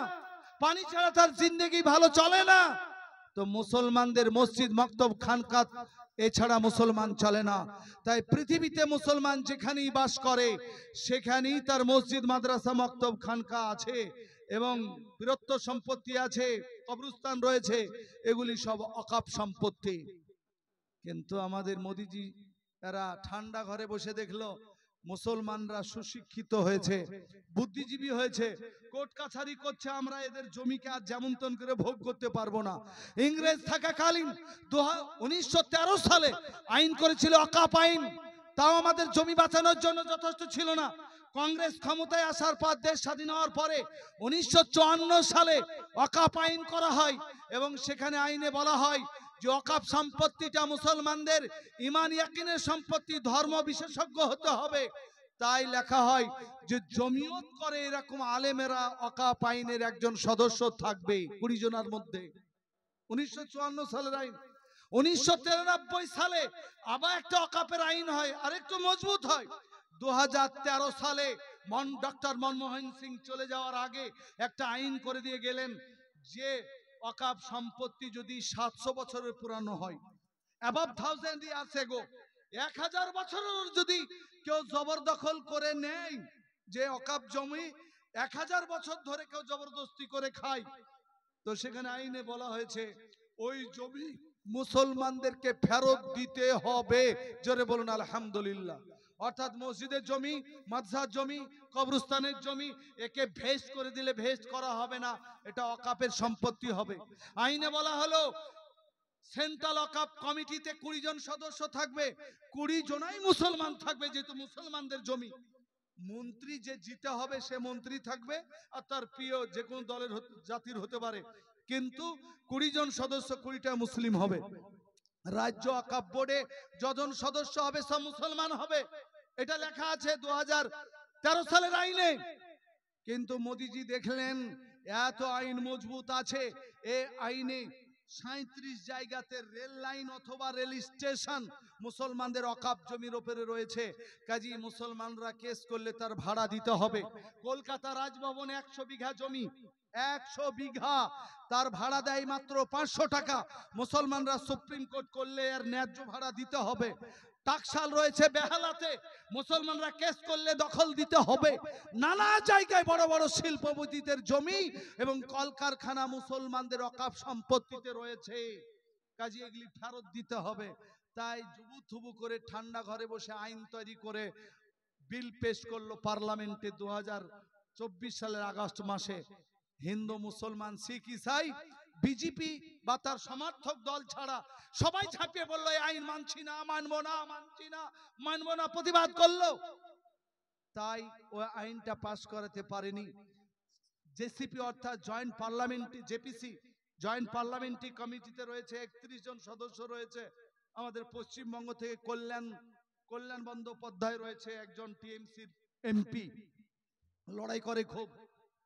পানি ছাড়া তার জিন্দেগি ভালো চলে না, তো মুসলমানদের মসজিদ মক্তব খানকা এছাড়া মুসলমান চলে না। তাই পৃথিবীতে মুসলমান যেখানেই বাস করে সেখানেই তার মসজিদ মাদ্রাসা মক্তব খানকা আছে এবং বীরত্ব সম্পত্তি আছে, কবরস্থান রয়েছে, এগুলি সব ওয়াকফ সম্পত্তি। কিন্তু আমাদের মোদিজি এরা ঠান্ডা ঘরে বসে দেখলো মুসলমানরা সুশিক্ষিত হয়েছে, বুদ্ধিজীবী হয়েছে, কোর্ট কাছারি করছে, আমরা এদের জমিকে আর যেমন তেমন করে ভোগ করতে পারবো না। ইংরেজ থাকাকালীন 1913 সালে আইন করেছিল ওয়াকফ আইন, তাও আমাদের জমি বাঁচানোর জন্য যথেষ্ট ছিল না। কংগ্রেস ক্ষমতায় আসার পর, দেশ স্বাধীন হওয়ার পরে 1954 সালে ওয়াকফ আইন করা হয় এবং সেখানে আইনে বলা হয় যে ওয়াকফ সম্পত্তিটা মুসলমানদের ঈমান ইয়াকিনের সম্পত্তি, ধর্ম বিশেষজ্ঞ হতে হবে। তাই লেখা হয় যে জমিয়ত করে এরকম আলেমেরা ওয়াকফ আইনের একজন সদস্য থাকবে 20 জনের মধ্যে। 1954 সালের আইন। 1993 সালে আবার একটা ওয়াকফের আইন হয়, আরেকটু মজবুত হয়। 2013 সালে ডক্টর মনমোহন সিং চলে যাওয়ার আগে একটা আইন করে দিয়ে গেলেন যে ওয়াকফ সম্পত্তি যদি 700 বছরের পুরানো হয়, অ্যাবভ 1000 ইয়ার্স এগো, 1000 বছরের যদি কেউ জবরদখল করে নেয়, যে ওয়াকফ জমি 1000 বছর ধরে কেউ জবরদস্তি করে খায়, তো সেখানে আইনে বলা হয়েছে ওই জমি মুসলমানদেরকে ফেরত দিতে হবে। জোরে বলুন আলহামদুলিল্লাহ। অর্থাৎ মসজিদের জমি, মাদ্রাসার জমি, কবরস্থানের জমি একে ভেস্ট করে দিলে ভেস্ট করা হবে না, এটা ওয়াকফের সম্পত্তি হবে। আইনে বলা হলো সেন্ট্রাল ওয়াকফ কমিটিতে 20 জন সদস্য থাকবে, 20 জনাই মুসলমান থাকবে, যেহেতু মুসলমানদের জমি। মন্ত্রী যে জিতে হবে সে মন্ত্রী থাকবে, আর তার প্রিয় যে কোনো দলের জাতির হতে পারে, কিন্তু 20 জন সদস্য 20টা মুসলিম হবে। রাজ্য ওয়াকফ বোর্ডে যজন সদস্য হবে সব মুসলমান হবে, এটা লেখা আছে 2013 সালের আইনে। কিন্তু মোদিজি দেখলেন এত আইন মজবুত আছে, এ আইনে 37 জায়গাতে রেল লাইন অথবা রেল স্টেশন মুসলমানদের ওয়াকফ জমির উপরে রয়েছে, কাজী মুসলমানরা কেস করলে তার ভাড়া দিতে হবে। কলকাতা রাজভবনে 100 বিঘা জমি, 100 বিঘা, তার ভাড়া দেয় মাত্র 500 টাকা। মুসলমানরা সুপ্রিম কোর্ট করলে এর ন্যায্য ভাড়া দিতে হবে। টাকশাল রয়েছে বেহালাতে, মুসলমানরা কেস করলে দখল দিতে হবে। নানা জায়গায় বড় বড় শিল্পপতিদের জমি এবং কলকারখানা মুসলমানদের ওয়াকফ সম্পত্তিতে রয়েছে, কাজে এগুলি ফেরত দিতে হবে। তাই জুবুথুবু করে ঠান্ডা ঘরে বসে আইন তৈরি করে বিল পেশ করলো পার্লামেন্টে 2024 সালের আগস্ট মাসে। হিন্দু, মুসলমান, শিখ, ইসাই, বিজেপি বা তার সমর্থক দল ছাড়া সবাই ঝাঁপিয়ে পড়লো, এই আইন মানছি না, মানবো না, মানছি না, মানবো না, প্রতিবাদ করলো। তাই ওই আইনটা পাস করাতে পারেনি। জেসিপি অর্থাৎ জয়েন্ট পার্লামেন্টারি, জেপিসি জয়েন্ট পার্লামেন্টারি কমিটিতে রয়েছে 31 জন সদস্য রয়েছে। আমাদের পশ্চিমবঙ্গ থেকে কল্যাণ বন্দ্যোপাধ্যায় রয়েছে, একজন টিএমসির এমপি, লড়াই করে খুব।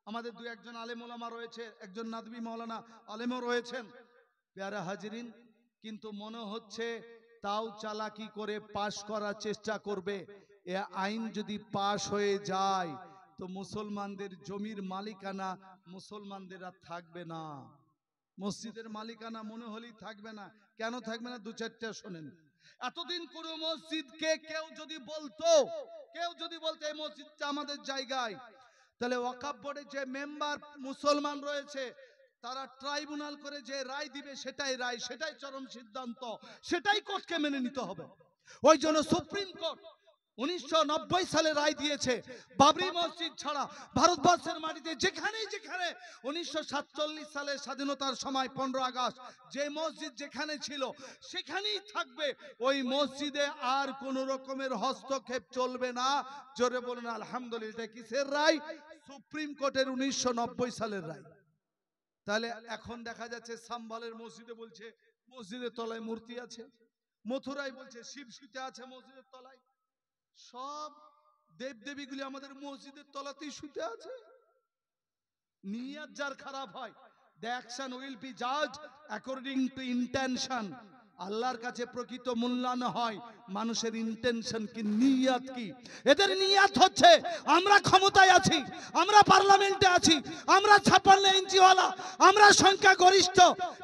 আমাদের 2-1 জন আলেম ওলামা রয়েছে, একজন নাদবি মাওলানা আলেমও রয়েছেন। প্যারা হাজরিন, কিন্তু মনে হচ্ছে তাও চালাকি করে পাশ করার চেষ্টা করবে। এ আইন যদি পাশ হয়ে যায় তো মুসলমানদের জমির মালিকানা মুসলমানদের আর থাকবে না, মসজিদের মালিকানা মনে হলেই থাকবে না। কেন থাকবে না? 2-4টা শোনেন। এতদিন কোন মসজিদকে কেউ যদি বলতো এই মসজিদটা আমাদের জায়গায়, তাহলে ওয়াকফ বোর্ডে যে মেম্বার মুসলমান রয়েছে তারা ট্রাইব্যুনাল করে যে রায় দিবে সেটাই রায়, সেটাই চরম সিদ্ধান্ত, সেটাই কোর্টকে মেনে নিতে হবে। ওই জন্য সুপ্রিম কোর্ট 1990 সালে রায় দিয়েছে বাবরি মসজিদ ছাড়া ভারতবর্ষের মাটিতে যেখানে 1947 সালে স্বাধীনতার সময় 15 আগস্ট যে মসজিদ যেখানে ছিল সেখানেই থাকবে, ওই মসজিদে আর কোন রকমের হস্তক্ষেপ চলবে না। জোরে বলুন আলহামদুলিল্লাহ। কিসের রায়? সুপ্রিম কোর্টের 1990 সালের রায়। তাহলে এখন দেখা যাচ্ছে সাম্বালের মসজিদে বলছে মসজিদের তলায় মূর্তি আছে, মথুরায় বলছে শিব শুতে আছে মসজিদের তলায়, সব দেবদেবীগুলি আমাদের মসজিদের তলাতেই শুতে আছে। নিয়ত যার খারাপ হয়, the action will be judged according to intention। আল্লাহর কাছে প্রকৃত মূল্যায়ন হয় মানুষের ইন্টেনশন কি, নিয়ত কি। এদের নিয়ত হচ্ছে আমরা ক্ষমতায় আছি, আমরা পার্লামেন্টে আছি, আমরা 56 ইঞ্চিওয়ালা, আমরা সংখ্যা গরিষ্ঠ,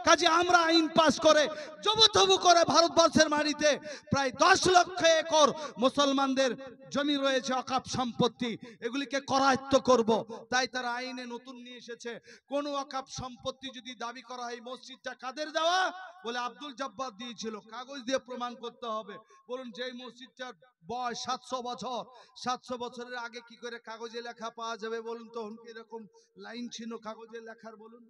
কাজে আমরা আইন পাস করে জবুথবু করে ভারতবর্ষের মাটিতে প্রায় 10 লক্ষ একর মুসলমানদের জমি রয়েছে ওয়াকফ সম্পত্তি, এগুলিকে করায়ত্ত করব। তাই তারা আইনে নতুন নিয়ে এসেছে, কোন ওয়াকফ সম্পত্তি যদি দাবি করা হয় মসজিদটা কাদের দেওয়া, বলে আব্দুল জব্বার দিয়েছিল, কাগজ দিয়ে প্রমাণ করতে হবে। বলুন যেই মসজিদটার বয়স 700 বছর, 700 বছরের আগে কি করে কাগজে লেখা পাওয়া যাবে বলুন তো? এরকম লাইন ছিল কাগজে লেখার? বলুন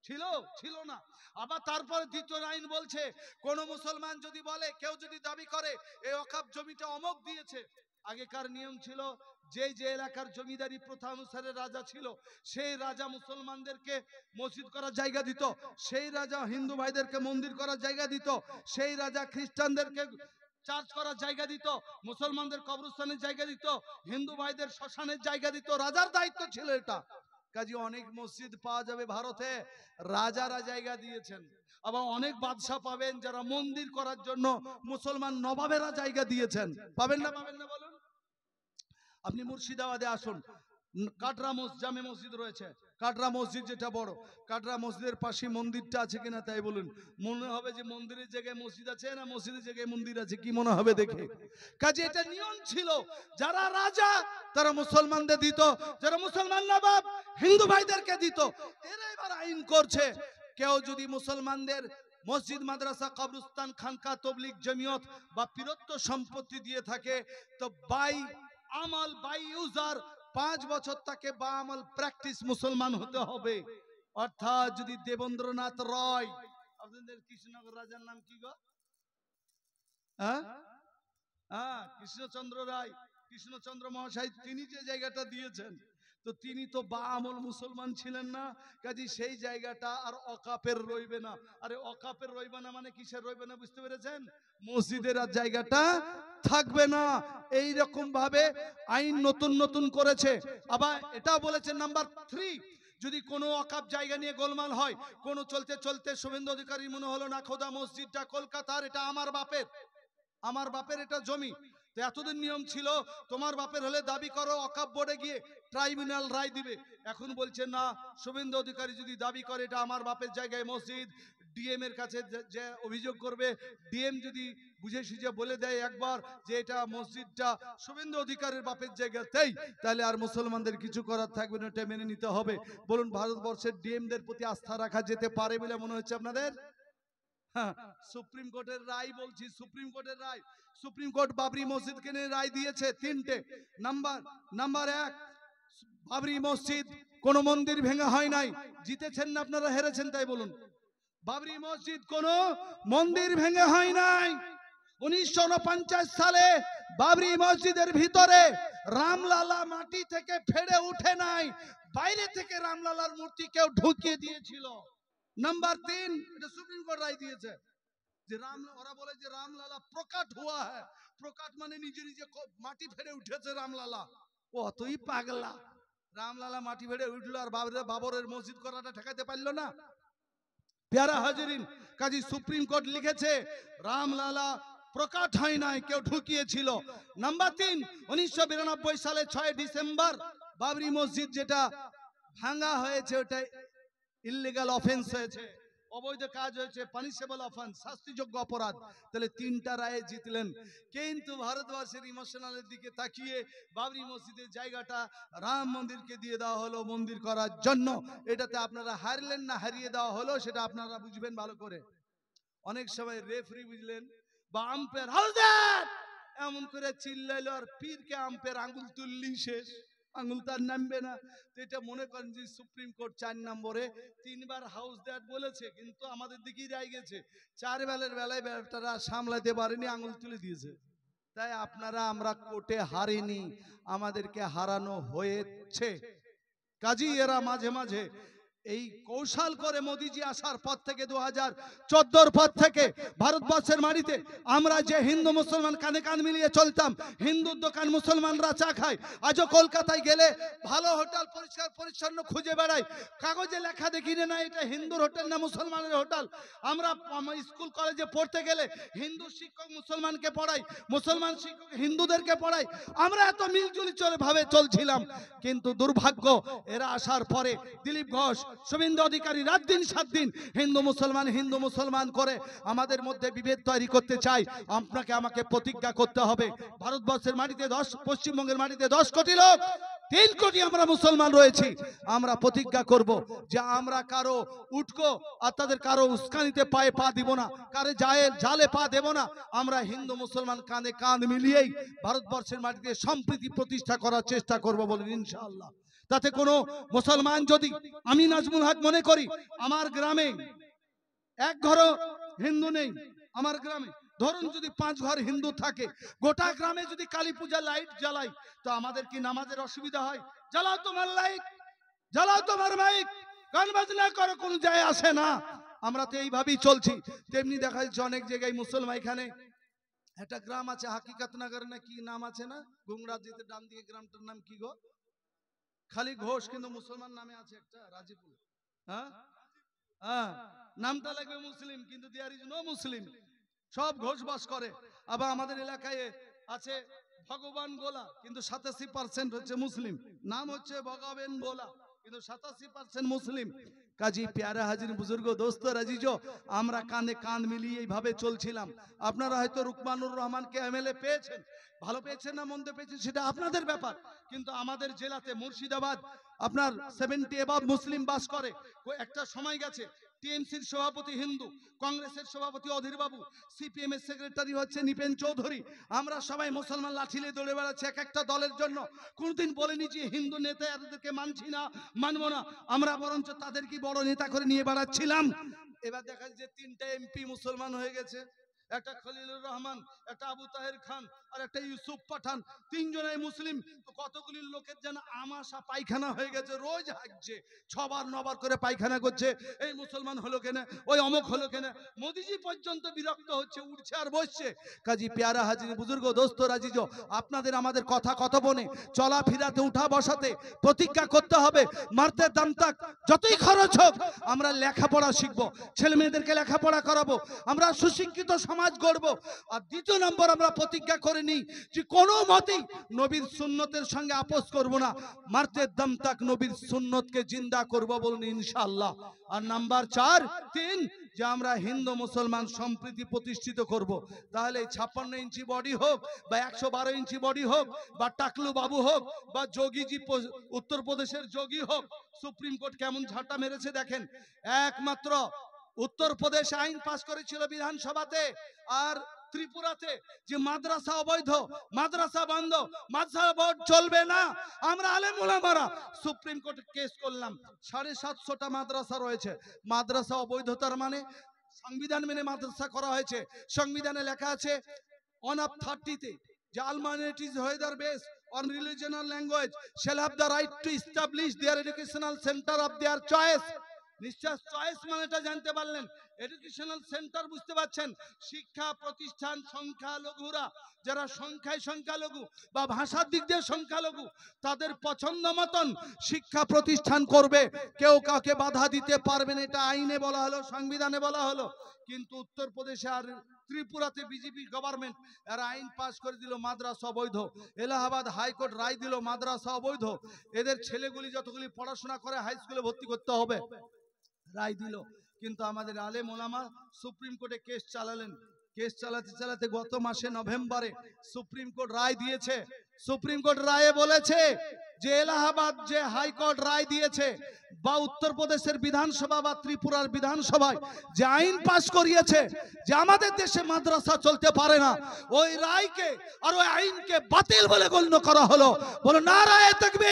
ছিল না। আবার তারপরে দ্বিতীয় আইন বলছে কোন মুসলমান যদি বলে, কেউ যদি দাবি করে এই ওয়াকফ জমিটা অমুক দিয়েছে, আগেকার নিয়ম ছিল যে যে এলাকার জমিদারি প্রথা অনুসারে রাজা ছিল, সেই রাজা মুসলমানদেরকে মসজিদ করার জায়গা দিত, সেই রাজা হিন্দু ভাইদেরকে মন্দির করার জায়গা দিত, সেই রাজা খ্রিস্টানদেরকে চার্চ করার জায়গা দিত, মুসলমানদের কবরস্থানের জায়গা দিত, হিন্দু ভাইদের শ্মশানের জায়গা দিত। রাজার দায়িত্ব ছিল এটা। কাজে অনেক মসজিদ পাওয়া যাবে ভারতে রাজারা জায়গা দিয়েছেন, আবার অনেক বাদশা পাবেন যারা মন্দির করার জন্য মুসলমান নবাবেরা জায়গা দিয়েছেন। পাবেন না পাবেন না বলুন? আপনি মুর্শিদাবাদে আসুন, কাটরা জামে মসজিদ রয়েছে, কাটরা মসজিদ যেটা বড়, কাটরা মসজিদের পাশে মন্দিরটা আছে কিনা তাই বলুন। মনে হবে যে মন্দিরের জায়গায় মসজিদ আছে, না মসজিদের জায়গায় মন্দির আছে, কি মনে হবে দেখে? কাজে এটা নিয়ম ছিল, যারা রাজা তারা মুসলমানদের দিত, যারা মুসলমান নবাব হিন্দু ভাইদেরকে দিত। এরা এবার আইন করছে, কেউ যদি মুসলমানদের মসজিদ, মাদ্রাসা, কবরস্থান, খানকা, তবলিগ, জমিয়ত বা পীরত্ব সম্পত্তি দিয়ে থাকে, তো বাই আমল বাই ইউজার 5 বছর তাকে বা আমল প্র্যাকটিস মুসলমান হতে হবে। অর্থাৎ যদি দেবেন্দ্রনাথ রয়, আপনাদের কৃষ্ণনগর রাজার নাম কি গো? কৃষ্ণচন্দ্র রায়, কৃষ্ণচন্দ্র মহাশয়, তিনি যে জায়গাটা দিয়েছেন, তো তিনি তো বা আমল মুসলমান ছিলেন না, কাজে সেই জায়গাটা আর অকাপের রইবে না। আরে অকাপের রইবে না মানে কিসের রইবে না বুঝতে পেরেছেন? মসজিদের আর জায়গাটা থাকবে না। এই রকম ভাবে আইন নতুন নতুন করেছে। আবার এটা বলেছে নাম্বার 3, যদি কোনো অকাপ জায়গা নিয়ে গোলমাল হয়, কোনো চলতে চলতে শুভেন্দু অধিকারী মনে হলো না খোদা মসজিদটা কলকাতার, এটা আমার বাপের, আমার বাপের এটা জমি, তো এতদিন নিয়ম ছিল তোমার বাপের হলে দাবি করো, অকাপ বোর্ডে গিয়ে ট্রাইব্যুনাল রায় দিবে। এখন বলছে না, শুভেন্দু অধিকারী যদি দাবি করে এটা আমার বাপের জায়গায় মসজিদ, ডিএম এর কাছে যে অভিযোগ করবে, ডিএম যদি বুঝে সুঝে বলে দেয় একবার যে এটা মসজিদটা শুভেন্দু অধিকারীর বাপের জায়গাতেই, তাহলে আর মুসলমানদের কিছু করার থাকবে না, এটা মেনে নিতে হবে। বলুন ভারতবর্ষের ডিএমদের প্রতি আস্থা রাখা যেতে পারে বলে মনে হচ্ছে আপনাদের? সুপ্রিম কোর্টের রায় বলছি, সুপ্রিম কোর্টের রায়, সুপ্রিম কোর্ট বাবরি মসজিদকে নিয়ে রায় দিয়েছে 3টে। নাম্বার 1, বাবরি মসজিদ কোন মন্দির ভেঙে হয় নাই। জিতেছেন না আপনারা, হেরেছেন তাই বলুন? বাবরি মসজিদ কোন মন্দির ভেঙে হয় নাই। 1949 সালে বাবরি মসজিদের ভিতরে রামলালা মাটি থেকে ফেড়ে উঠে নাই, বাইরে থেকে রামলালার মূর্তি কেউ ঢুকিয়ে দিয়েছিল। নাম্বার 3, এটা সুপ্রিম কোর্ট রায় দিয়েছে যে ওরা বলে যে রামলালা প্রকাট হুয়া হ্যায়, প্রকাট মানে নিজে নিজে মাটি ফেড়ে উঠেছে রামলালা। অতই পাগলা, রামলালা মাটি ফেড়ে উঠলো আর বাবরের মসজিদ করাটা ঠেকাতে পারলো না। প্যারা হাজিরিন, কাজী সুপ্রিম কোর্ট লিখেছে রামলালা প্রকাট হয় নাই, কেউ ঢুকিয়েছিল। নাম্বার 3, 1992 সালে 6 ডিসেম্বর বাবরি মসজিদ যেটা ভাঙা হয়েছে, ওটা ইল্লিগাল অফেন্স হয়েছে, অবৈধ কাজ হয়েছে, পানিশেবল অফেন্স, শাস্তিযোগ্য অপরাধ। তাহলে 3টা রায়ে জিতলেন। কিন্তু ভারতবর্ষের ইমোশনালের দিকে তাকিয়ে বাবরি মসজিদের জায়গাটা রাম মন্দিরকে দিয়ে দেওয়া হলো মন্দির করার জন্য। এটাতে আপনারা হারলেন না হারিয়ে দেওয়া হলো, সেটা আপনারা বুঝবেন ভালো করে। অনেক সময় রেফারি বুঝলেন বা আম্পায়ার হাউজার এমন করে চিল্লাইলো আর পীরকে আম্পায়ার আঙ্গুল তুললি শেষ, আঙ্গুল তার নামবে না। তো এটা মনে করেন যে সুপ্রিম কোর্ট 4 নম্বরে 3 বার হাউস দ্যাট বলেছে, কিন্তু আমাদের দিকেই রায় গেছে। 4 বেলায় ব্যাপারটা সামলাতে পারেনি, আঙ্গুল তুলে দিয়েছে। তাই আপনারা, আমরা কোর্টে হারিনি, আমাদেরকে হারানো হয়েছে। কাজী এরা মাঝে মাঝে এই কৌশল করে মোদিজি আসার পর থেকে 2014 পর থেকে ভারতবর্ষের মাটিতে আমরা যে হিন্দু মুসলমান কাঁধে কাঁধ মিলিয়ে চলতাম, হিন্দুর দোকান মুসলমানরা চা খায়, আজও কলকাতায় গেলে ভালো হোটেল পরিষ্কার পরিচ্ছন্ন খুঁজে বেড়াই, কাগজে লেখা দেখি না এটা হিন্দুর হোটেল না মুসলমানের হোটেল। আমরা স্কুল কলেজে পড়তে গেলে হিন্দু শিক্ষক মুসলমানকে পড়াই, মুসলমান শিক্ষক হিন্দুদেরকে পড়াই, আমরা এত মিলজুলি ভাবে চলছিলাম। কিন্তু দুর্ভাগ্য, এরা আসার পরে দিলীপ ঘোষ, শুভেন্দু অধিকারী রাত দিন 7 দিন হিন্দু মুসলমান করে আমাদের মধ্যে বিভেদ তৈরি করতে চাই। আপনাকে আমাকে প্রতিজ্ঞা করতে হবে, ভারতবর্ষের মাটিতে 10, পশ্চিমবঙ্গের মাটিতে 10 কোটি লোক, 3 কোটি আমরা মুসলমান রয়েছি। আমরা প্রতিজ্ঞা করব যে আমরা কারো উটকো আর তাদের কারো উস্কানিতে পায়ে পা দিব না, কারো জালে পা দেব না। আমরা হিন্দু মুসলমান কাঁধে কাঁধ মিলিয়েই ভারতবর্ষের মাটিতে সম্প্রীতি প্রতিষ্ঠা করার চেষ্টা করব বলেন ইনশাআল্লাহ। তাতে কোনো মুসলমান যদি, আমি নাজমুল হক মনে করি আমার গ্রামে এক ঘরও হিন্দু নেই, আমার গ্রামে ধরুন যদি 5 ঘর হিন্দু থাকে, গোটা গ্রামে যদি কালী পূজা লাইট জ্বালাই, তো আমাদের কি নামাজের অসুবিধা হয়? জ্বালাও তোমার লাইট, জ্বালাও তোমার মাইক, গান বাজনা করো, কোনো যায় আসে না। আমরা তো এইভাবেই চলছি। তেমনি দেখা যাচ্ছে অনেক জায়গায় মুসলমান, এখানে একটা গ্রাম আছে হাকিকাতনগর না কি নাম আছে না, গুংরা যেতে ডান দিকে, গ্রামটার নাম কি গো? খালি ঘোষ, কিন্তু মুসলমান নামে আছে একটা, রাজীপুর। হ্যাঁ হ্যাঁ, নামটা লাগবে মুসলিম, কিন্তু দেয়ার ইজ নো মুসলিম, সব ঘোষ বাস করে। আবার আমাদের এলাকায় আছে ভগবান গোলা, কিন্তু 87% হচ্ছে মুসলিম, নাম হচ্ছে ভগবান গোলা, কিন্তু 87% মুসলিম। কাজী প্যারা হাজির বুজুর্গ দোস্ত রাজিজো, আমরা কানে কান মিলিয়ে এইভাবে চলছিলাম। আপনারা হয়তো রুকমানুর রহমানকে এমএলএ পেয়েছেন, ভালো পেয়েছেন না মন্দ পেয়েছেন সেটা আপনাদের ব্যাপার, কিন্তু আমাদের জেলাতে মুর্শিদাবাদ আপনার 70 এবাব মুসলিম বাস করে। একটা সময় গেছে টিএমসির সভাপতি হিন্দু, কংগ্রেসের সভাপতি অধীর বাবু, সিপিএম এর সেক্রেটারি হচ্ছে নিপেন চৌধুরী। আমরা সবাই মুসলমান লাঠিলে দৌড়ে বেড়াচ্ছি এক একটা দলের জন্য। কোনদিন বলেনি যে হিন্দু নেতা এদেরকে মানছি না, মানবো না, আমরা বরঞ্চ তাদেরকে বড় নেতা করে নিয়ে বেড়াচ্ছিলাম। এবার দেখা যাচ্ছে 3টা এমপি মুসলমান হয়ে গেছে, একটা খলিলুর রহমান, একটা আবু তাহের খান, আর একটা ইউসুফ পাঠান, 3জনেই মুসলিম। তো কতগুলি লোকের যেন আমাশা পায়খানা হয়ে গেছে, রোজ হাঁকছে, 6বার 9বার করে পায়খানা করছে, এই মুসলমান হলো কেন, ওই অমুক হলো কেন। মোদিজি পর্যন্ত বিরক্ত হচ্ছে, উঠছে আর বসছে। কাজী প্যারা হাজির বুজুর্গ দোস্ত রাজিজ, আপনাদের আমাদের কথা কত বনে চলা ফিরাতে উঠা বসাতে প্রতিজ্ঞা করতে হবে, মারতে দাম তাক যতই খরচ হোক আমরা লেখাপড়া শিখবো, ছেলে মেয়েদেরকে লেখাপড়া করাবো, আমরা সুশিক্ষিত সমাজ গড়ব। আর 2 নম্বর আমরা প্রতিজ্ঞা করে নিই যে কোনো মতেই নবীর সুন্নতের সঙ্গে আপোষ করব না, মারতে দম তাক নবীর সুন্নতকে জিন্দা করব বলুন ইনশাআল্লাহ। আর নাম্বার 4 3 যে আমরা হিন্দু মুসলমান সম্প্রীতি প্রতিষ্ঠিত করব। তাহলে 56 ইঞ্চি বডি হোক বা 112 ইঞ্চি বডি হোক বা টাকলু বাবু হোক বা যোগীজি উত্তরপ্রদেশের যোগী হোক, সুপ্রিম কোর্ট কেমন ঝাঁটা মেরেছে দেখেন। একমাত্র উত্তরপ্রদেশ আইন পাস করেছিল বিধানসভাতে আর ত্রিপুরাতে যে মাদ্রাসা অবৈধ, মাদ্রাসা বন্ধ, মাদ্রাসা বোর্ড চলবে না। আমরা আলেম ওলামারা সুপ্রিম কোর্টে কেস করলাম, 750টা মাদ্রাসা রয়েছে, মাদ্রাসা অবৈধতার মানে সংবিধান মেনে মাদ্রাসা করা হয়েছে। সংবিধানে লেখা আছে 1 of 30-তে যে all minorities whether based on religion or language shall have the right to establish their educational center of their choice। নিশ্চয় চয়েস মানেটা জানতে পারলেন, এডুকেশনাল সেন্টার বুঝতে পারছেন, শিক্ষা প্রতিষ্ঠান সংখ্যালঘুরা যারা সংখ্যায় সংখ্যালঘু বা ভাষার দিক দিয়ে সংখ্যালঘু, তাদের পছন্দ মতন শিক্ষা প্রতিষ্ঠান করবে, কেউ কাউকে বাধা দিতে পারবে না, এটা আইনে বলা হলো, সংবিধানে বলা হলো। কিন্তু উত্তরপ্রদেশে আর ত্রিপুরাতে বিজেপি গভর্নমেন্ট এরা আইন পাস করে দিল মাদ্রাসা অবৈধ। এলাহাবাদ হাইকোর্ট রায় দিল মাদ্রাসা অবৈধ, এদের ছেলেগুলি যতগুলি পড়াশোনা করে হাই স্কুলে ভর্তি করতে হবে, রায় দিল। কিন্তু আমাদের আলেম ওলামা সুপ্রিম কোর্টে কেস চালালেন, কেস চালাতে চালাতে গত মাসে নভেম্বরে সুপ্রিম কোর্ট রায় দিয়েছে। সুপ্রিম কোর্ট রায়ে বলেছে যে এলাহাবাদ যে হাইকোর্ট রায় দিয়েছে বা উত্তরপ্রদেশের বিধানসভা বা ত্রিপুরার বিধানসভায় যে আইন পাস করিয়েছে যে আমাদের দেশে মাদ্রাসা চলতে পারে না, ওই রায়কে আর ওই আইনকে বাতিল বলে গণ্য করা হলো। বলো নারায়ে তাকবীর।